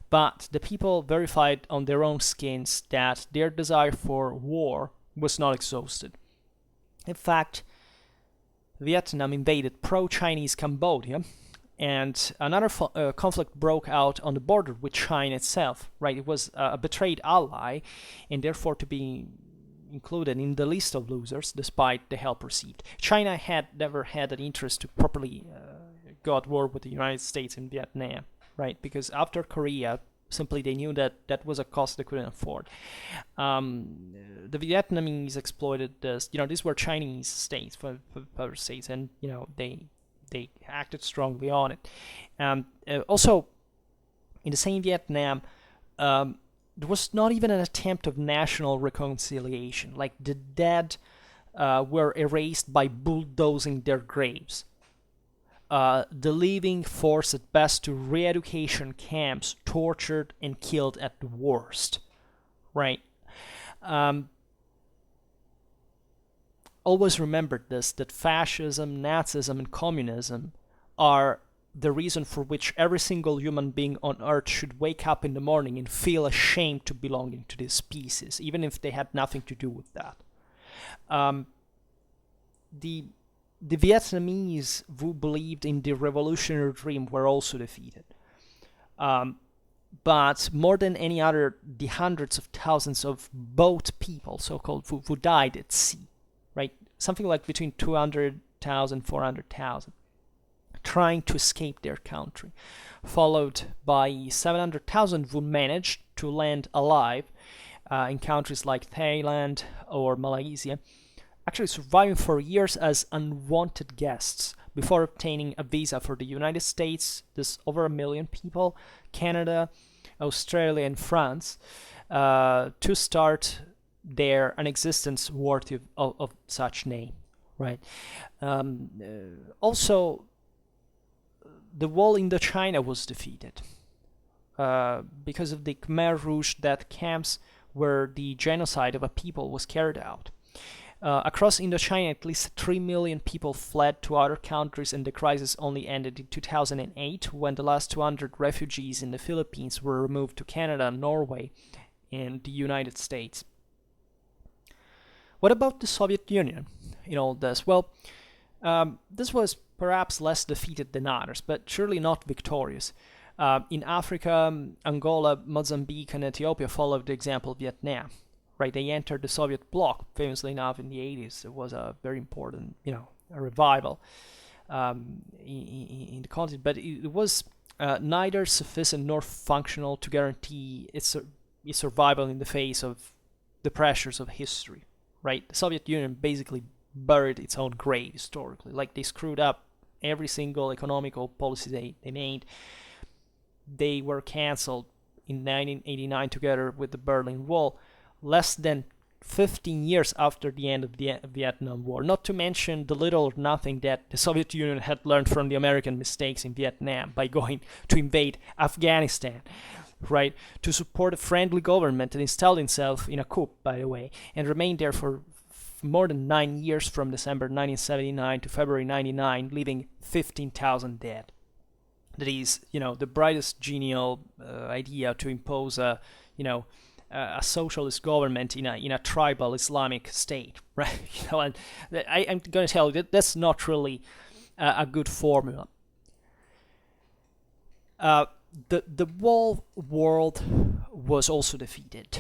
but the people verified on their own skins that their desire for war was not exhausted. In fact, Vietnam invaded pro-Chinese Cambodia, and another conflict broke out on the border with China itself, right? It was a betrayed ally, and therefore to be included in the list of losers, despite the help received. China had never had an interest to properly go at war with the United States in Vietnam, right? Because after Korea, simply they knew that that was a cost they couldn't afford. The Vietnamese exploited this. These were Chinese states, for other states, and they acted strongly on it. Also, in the same Vietnam, there was not even an attempt of national reconciliation. Like the dead were erased by bulldozing their graves. The living forced at best to re-education camps, tortured and killed at the worst, right? Always remember this, that fascism, Nazism, and communism are the reason for which every single human being on earth should wake up in the morning and feel ashamed to belonging to this species, even if they had nothing to do with that. The Vietnamese who believed in the revolutionary dream were also defeated. But more than any other, the hundreds of thousands of boat people, so-called, who died at sea, right? Something like between 200,000, 400,000, trying to escape their country, followed by 700,000 who managed to land alive in countries like Thailand or Malaysia, actually surviving for years as unwanted guests before obtaining a visa for the United States. There's over 1 million people, Canada, Australia, and France, to start an existence worthy of such name, right? Also, the whole Indochina was defeated because of the Khmer Rouge death camps where the genocide of a people was carried out. Across Indochina, at least 3 million people fled to other countries, and the crisis only ended in 2008 when the last 200 refugees in the Philippines were removed to Canada, Norway, and the United States. What about the Soviet Union in all this? Well, this was perhaps less defeated than others, but surely not victorious. In Africa, Angola, Mozambique, and Ethiopia followed the example of Vietnam. Right, they entered the Soviet bloc, famously enough, in the 80s. It was a very important, a revival in the continent, but it was neither sufficient nor functional to guarantee its survival in the face of the pressures of history. Right, the Soviet Union basically buried its own grave historically. Like, they screwed up every single economical policy they made. They were cancelled in 1989 together with the Berlin Wall, less than 15 years after the end of the Vietnam War, not to mention the little or nothing that the Soviet Union had learned from the American mistakes in Vietnam by going to invade Afghanistan, right, to support a friendly government that installed itself in a coup, by the way, and remained there for more than 9 years from December 1979 to February 1999, leaving 15,000 dead. That is, the brightest genial idea to impose a socialist government in a tribal Islamic state, right? And I'm going to tell you that that's not really a good formula. The whole world was also defeated.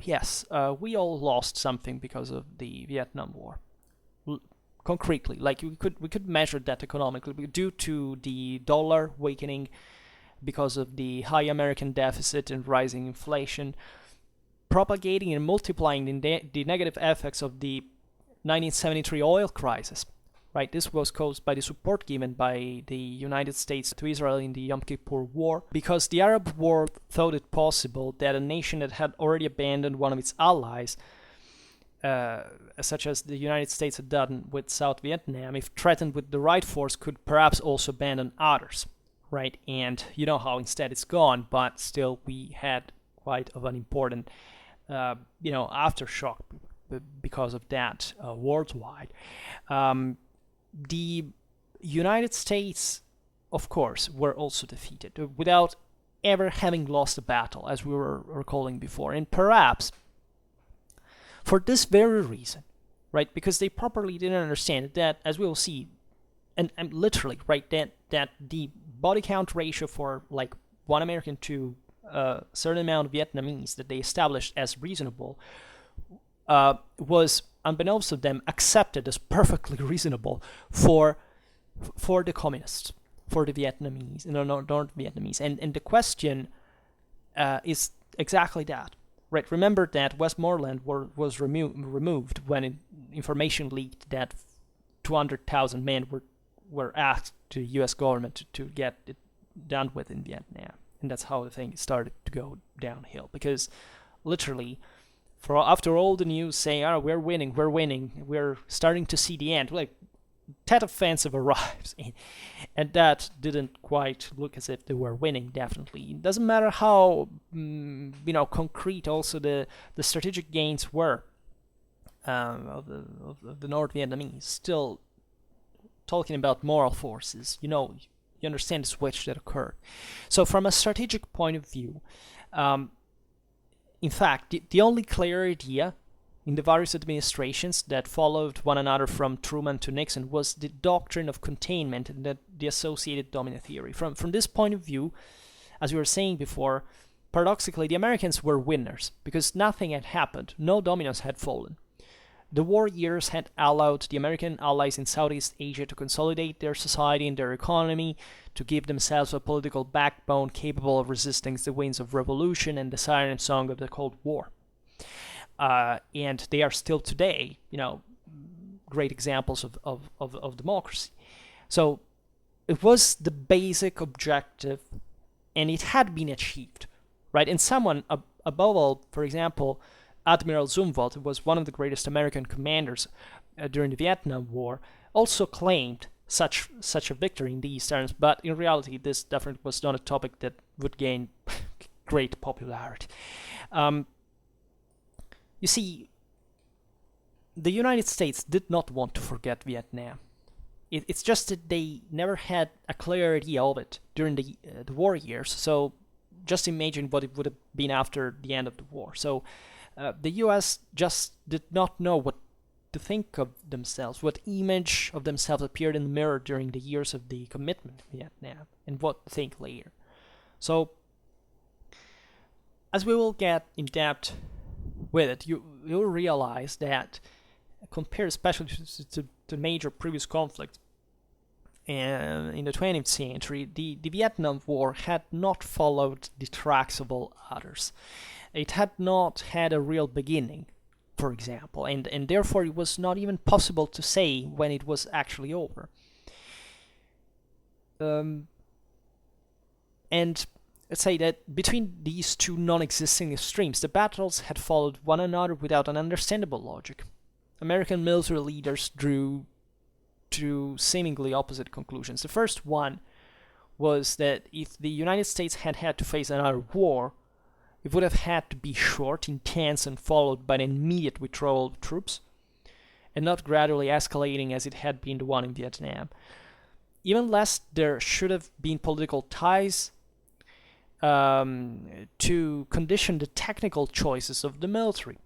Yes, we all lost something because of the Vietnam War. Concretely, like we could measure that economically due to the dollar weakening because of the high American deficit and rising inflation, propagating and multiplying the negative effects of the 1973 oil crisis, right? This was caused by the support given by the United States to Israel in the Yom Kippur War, because the Arab world thought it possible that a nation that had already abandoned one of its allies, such as the United States had done with South Vietnam, if threatened with the right force, could perhaps also abandon others, right? And you know how instead it's gone, but still we had quite of an important, aftershock because of that worldwide. The United States, of course, were also defeated without ever having lost a battle, as we were recalling before. And perhaps for this very reason, right, because they properly didn't understand that, as we will see, and literally, right, that the body count ratio for like one American to a certain amount of Vietnamese that they established as reasonable was, unbeknownst to them, accepted as perfectly reasonable for the communists, for the Vietnamese, North Vietnamese. And the question is exactly that, right? Remember that Westmoreland was removed when information leaked that 200,000 men were asked to the U.S. government to get it done with in Vietnam. And that's how the thing started to go downhill, because literally, after all the news saying, "Oh, we're winning, we're starting to see the end," like that offensive arrives, and that didn't quite look as if they were winning. Definitely, it doesn't matter how concrete also the strategic gains were of the North Vietnamese. Still, talking about moral forces, you understand the switch that occurred. So, from a strategic point of view. In fact, the only clear idea in the various administrations that followed one another from Truman to Nixon was the doctrine of containment and the associated dominant theory. From this point of view, as we were saying before, paradoxically, the Americans were winners because nothing had happened, no dominoes had fallen. The war years had allowed the American allies in Southeast Asia to consolidate their society and their economy, to give themselves a political backbone capable of resisting the winds of revolution and the siren song of the Cold War. And they are still today, great examples of democracy. So it was the basic objective, and it had been achieved, right? And someone, above all, for example, Admiral Zumwalt, who was one of the greatest American commanders during the Vietnam War, also claimed such a victory in these terms, but in reality, this definitely was not a topic that would gain great popularity. You see, the United States did not want to forget Vietnam. It's just that they never had a clear idea of it during the war years, so just imagine what it would have been after the end of the war. So the US just did not know what to think of themselves, what image of themselves appeared in the mirror during the years of the commitment to Vietnam, and what to think later. So, as we will get in depth with it, you'll realize that, compared especially to major previous conflicts in the 20th century, the Vietnam War had not followed the tracks of all others. It had not had a real beginning, for example, and therefore it was not even possible to say when it was actually over. And let's say that between these two non-existing extremes, the battles had followed one another without an understandable logic. American military leaders drew two seemingly opposite conclusions. The first one was that if the United States had had to face another war, it would have had to be short, intense, and followed by an immediate withdrawal of troops, and not gradually escalating as it had been the one in Vietnam. Even less, there should have been political ties to condition the technical choices of the military.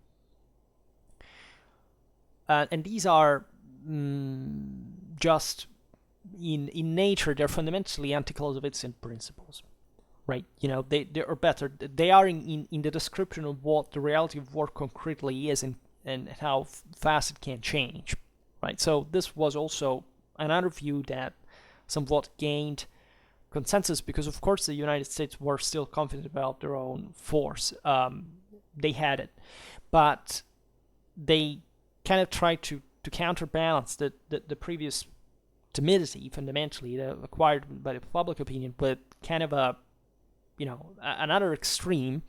And these are just, in nature, they're fundamentally anti-Clausewitzian principles. Right, they are better. They are in the description of what the reality of war concretely is and how fast it can change. Right, so this was also another view that somewhat gained consensus because, of course, the United States were still confident about their own force. They had it, but they kind of tried to counterbalance the previous timidity, fundamentally, acquired by the public opinion, but kind of another extreme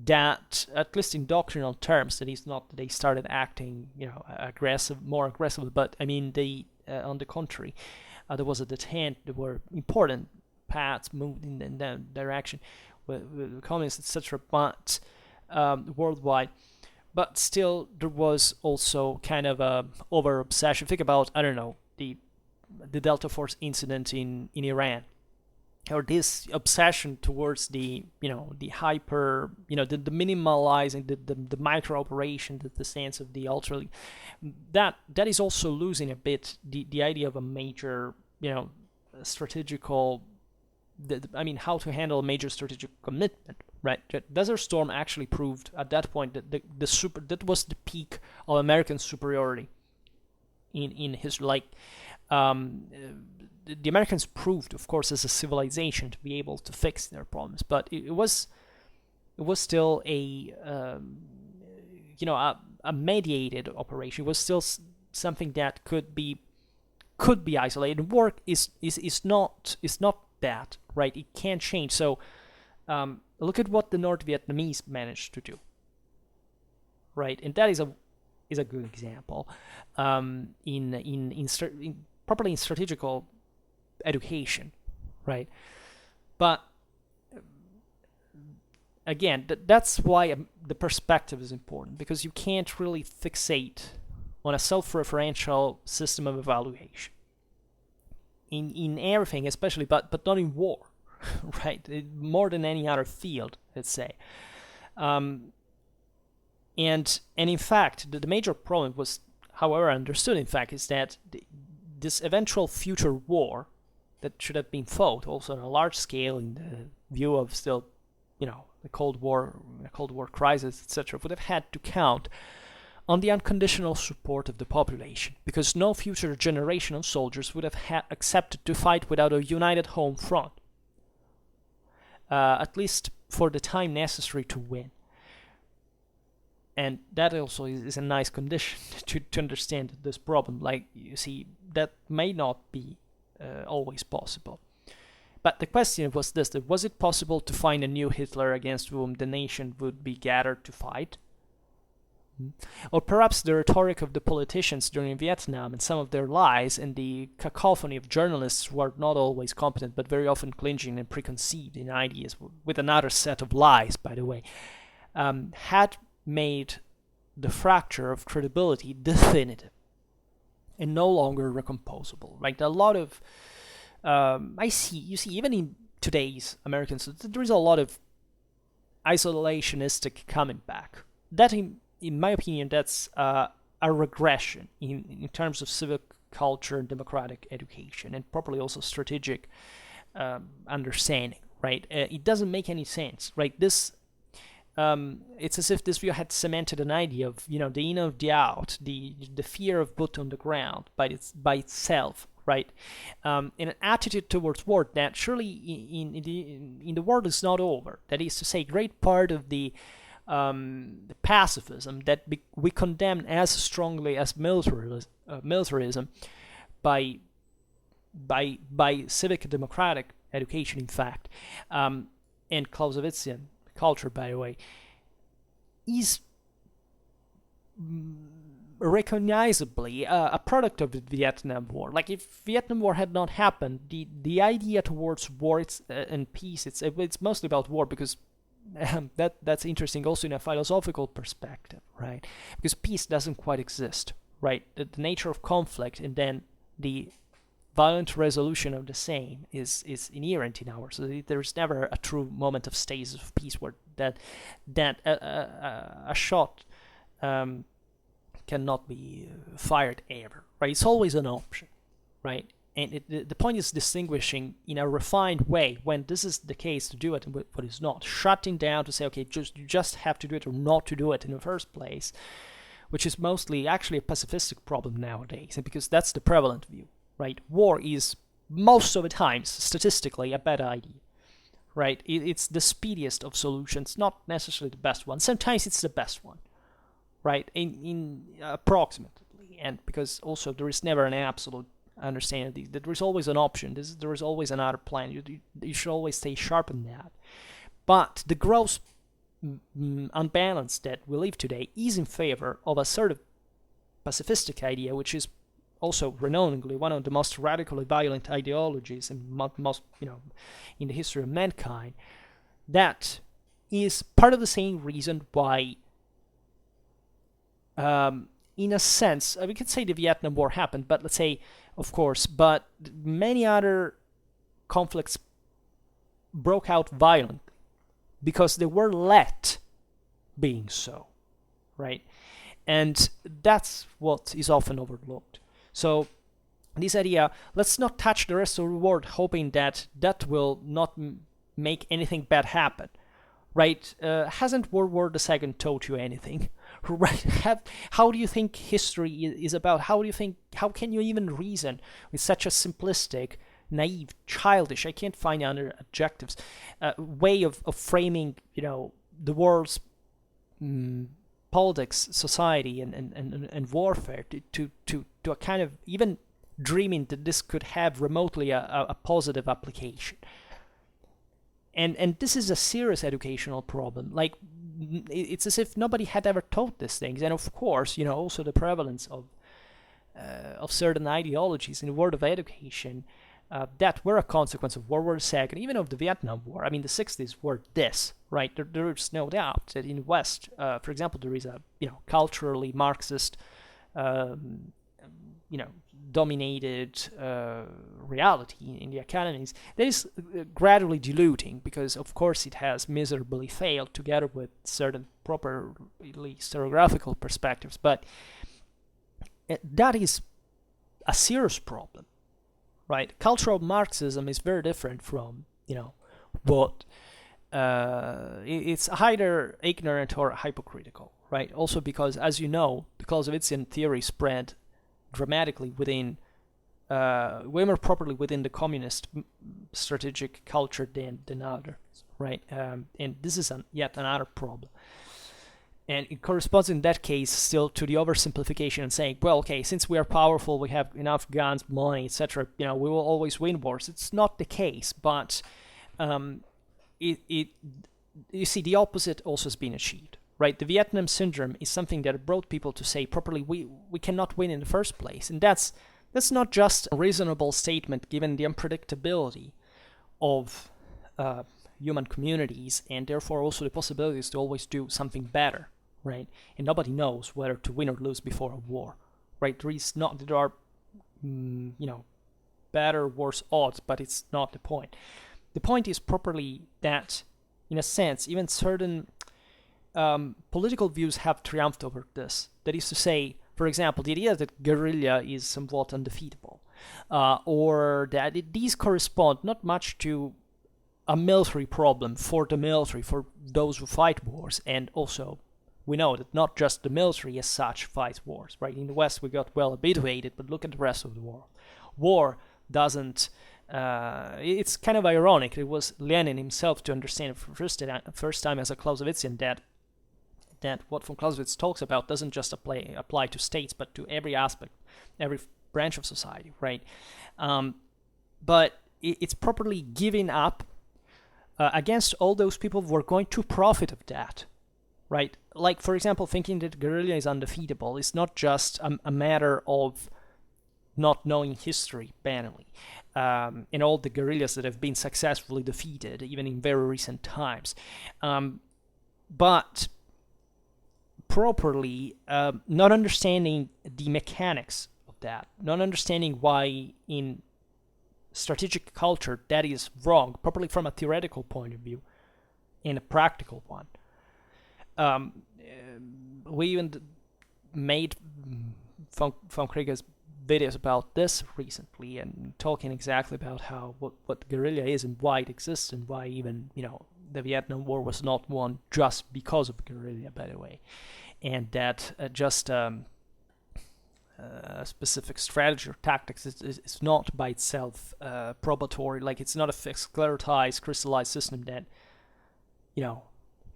that, at least in doctrinal terms, that is not that they started acting, more aggressively, but I mean, they, on the contrary, there was at the end, there were important paths moved in that direction with communists, etc., but worldwide. But still, there was also kind of a over obsession. Think about, I don't know, the Delta Force incident in Iran, or this obsession towards the hyper, the minimalizing, the micro operation, the sense of the ultra, that is also losing a bit the idea of a major, strategical, how to handle a major strategic commitment, right? Desert Storm actually proved at that point that that was the peak of American superiority in history. The Americans proved, of course, as a civilization to be able to fix their problems, but it was still a mediated operation. It was still something that could be isolated. War is not that, right? It can change. So look at what the North Vietnamese managed to do, right? And that is a good example in properly in strategical education, right? But again, that's why the perspective is important, because you can't really fixate on a self-referential system of evaluation in everything, especially, but not in war, right? More than any other field, let's say. And in fact, the major problem was, however understood, in fact, is that this eventual future war that should have been fought also on a large scale in the view of still, the Cold War crisis, etc., would have had to count on the unconditional support of the population, because no future generation of soldiers would have accepted to fight without a united home front, at least for the time necessary to win. And that also is a nice condition to understand this problem. Like, you see, that may not be always possible. But the question was this: that was it possible to find a new Hitler against whom the nation would be gathered to fight? Or perhaps the rhetoric of the politicians during Vietnam and some of their lies, and the cacophony of journalists who are not always competent but very often clinging and preconceived in ideas with another set of lies, by the way, had made the fracture of credibility definitive and no longer recomposable. Like, a lot of you see, even in today's Americans, there is a lot of isolationistic coming back. That, in my opinion, that's a regression in terms of civic culture and democratic education, and properly also strategic understanding, right? It doesn't make any sense, right? This it's as if this view had cemented an idea of, the in or the out, the fear of boot on the ground by itself, right? And an attitude towards war that surely in the world is not over. That is to say, great part of the pacifism that we condemn as strongly as militarism by civic democratic education, in fact, and Clausewitzian culture, by the way, is recognizably a product of the Vietnam War. Like, if Vietnam War had not happened, the idea towards war and peace, it's mostly about war, because that's interesting also in a philosophical perspective, right? Because peace doesn't quite exist, right? The nature of conflict and then the violent resolution of the same is inherent in ours. So there's never a true moment of stasis of peace where that a shot cannot be fired ever, right? It's always an option, right? And the point is distinguishing in a refined way when this is the case to do it and what is not. Shutting down to say, okay, you just have to do it or not to do it in the first place, which is mostly actually a pacifistic problem nowadays, and because that's the prevalent view, right? War is most of the times statistically a bad idea, right? It's the speediest of solutions, not necessarily the best one. Sometimes it's the best one, right? In approximately, and because also there is never an absolute understanding that there is always an option. There is always another plan. You should always stay sharp on that. But the gross unbalance that we live today is in favor of a sort of pacifistic idea, which is also renownedly one of the most radically violent ideologies in most, in the history of mankind. That is part of the same reason why, in a sense, we could say the Vietnam War happened, but let's say, of course, but many other conflicts broke out violently because they were let being so, right? And that's what is often overlooked. So this idea, let's not touch the rest of the world, hoping that that will not make anything bad happen, right? Hasn't World War II taught you anything, right? How do you think history is about? How can you even reason with such a simplistic, naive, childish, I can't find other adjectives, way of framing, the world's politics, society, and warfare to a kind of even dreaming that this could have remotely a positive application. And this is a serious educational problem. Like, it's as if nobody had ever taught these things. And of course, also the prevalence of certain ideologies in the world of education that were a consequence of World War II, even of the Vietnam War. I mean, the 60s were this, right? There's no doubt that in the West, for example, there is a culturally Marxist, dominated reality in the academies that is gradually diluting, because of course it has miserably failed together with certain properly historiographical perspectives, but that is a serious problem, right? Cultural Marxism is very different from what it's either ignorant or hypocritical, right? Also because, as you know, the Clausewitzian theory spread dramatically within, way more properly within the communist strategic culture than others, right? And this is yet another problem. And it corresponds in that case still to the oversimplification and saying, well, okay, since we are powerful, we have enough guns, money, etc., we will always win wars. It's not the case, but you see, the opposite also has been achieved. Right, the Vietnam syndrome is something that brought people to say properly, we cannot win in the first place, and that's not just a reasonable statement given the unpredictability of human communities, and therefore also the possibilities to always do something better, right? And nobody knows whether to win or lose before a war, right? There are better, worse odds, but it's not the point. The point is properly that, in a sense, even certain political views have triumphed over this. That is to say, for example, the idea that guerrilla is somewhat undefeatable, or that these correspond not much to a military problem for the military, for those who fight wars, and also we know that not just the military as such fights wars, right? In the West we got well habituated, but look at the rest of the world. War doesn't it's kind of ironic. It was Lenin himself to understand for the first time as a Clausewitzian that what von Clausewitz talks about doesn't just apply to states, but to every aspect, every branch of society, right? But it's properly giving up against all those people who are going to profit of that, right? Like, for example, thinking that guerrilla is undefeatable is not just a matter of not knowing history, banally, and all the guerrillas that have been successfully defeated, even in very recent times. But properly not understanding the mechanics of that, not understanding why in strategic culture that is wrong, properly from a theoretical point of view and a practical one. We even made von Krieger's videos about this recently, and talking exactly about how what guerrilla is and why it exists, and why even the Vietnam War was not won just because of guerrilla, by the way, and that just a specific strategy or tactics is not by itself probatory. Like, it's not a fixed, sclerotized, crystallized system that you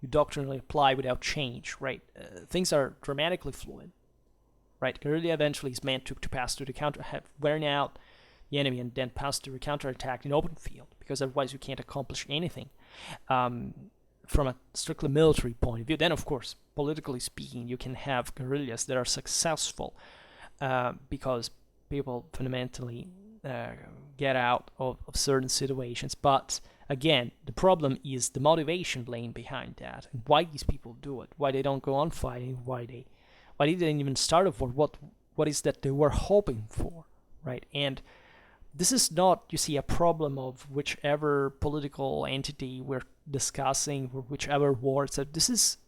doctrinally apply without change, right? Things are dramatically fluid, right? Guerrilla eventually is meant to pass through the counter, have wearing out the enemy and then pass through a counterattack in open field, because otherwise you can't accomplish anything from a strictly military point of view. Then, of course, politically speaking, you can have guerrillas that are successful because people fundamentally get out of certain situations. But again, the problem is the motivation laying behind that, and why these people do it, why they don't go on fighting, why they didn't even start a war, what is that they were hoping for, right? And this is not, you see, a problem of whichever political entity we're discussing, or whichever war. So this is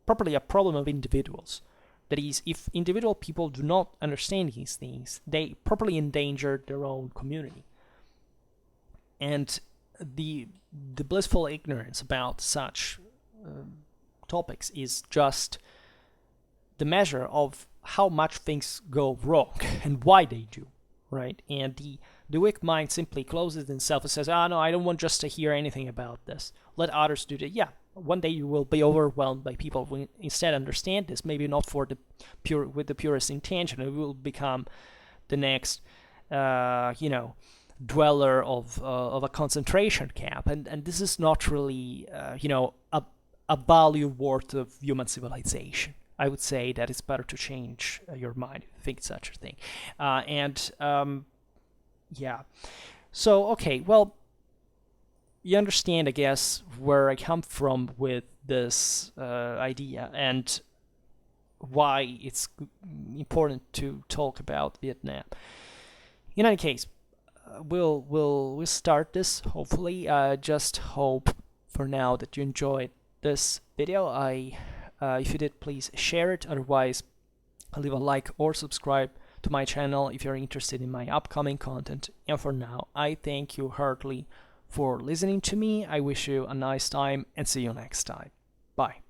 properly a problem of individuals. That is, if individual people do not understand these things, they properly endanger their own community. And the blissful ignorance about such topics is just the measure of how much things go wrong and why they do, right? And the weak mind simply closes itself and says, no, I don't want just to hear anything about this. Let others do that. Yeah, one day you will be overwhelmed by people who instead understand this, maybe not with the purest intention. It will become the next, dweller of a concentration camp. And this is not really, a value worth of human civilization. I would say that it's better to change your mind if you think such a thing. Yeah. So, okay, well, you understand, I guess, where I come from with this idea and why it's important to talk about Vietnam. In any case, we'll start this, hopefully. Just hope for now that you enjoyed this video. If you did, please share it. Otherwise, leave a like or subscribe to my channel if you're interested in my upcoming content. And for now, I thank you heartily for listening to me. I wish you a nice time and see you next time. Bye.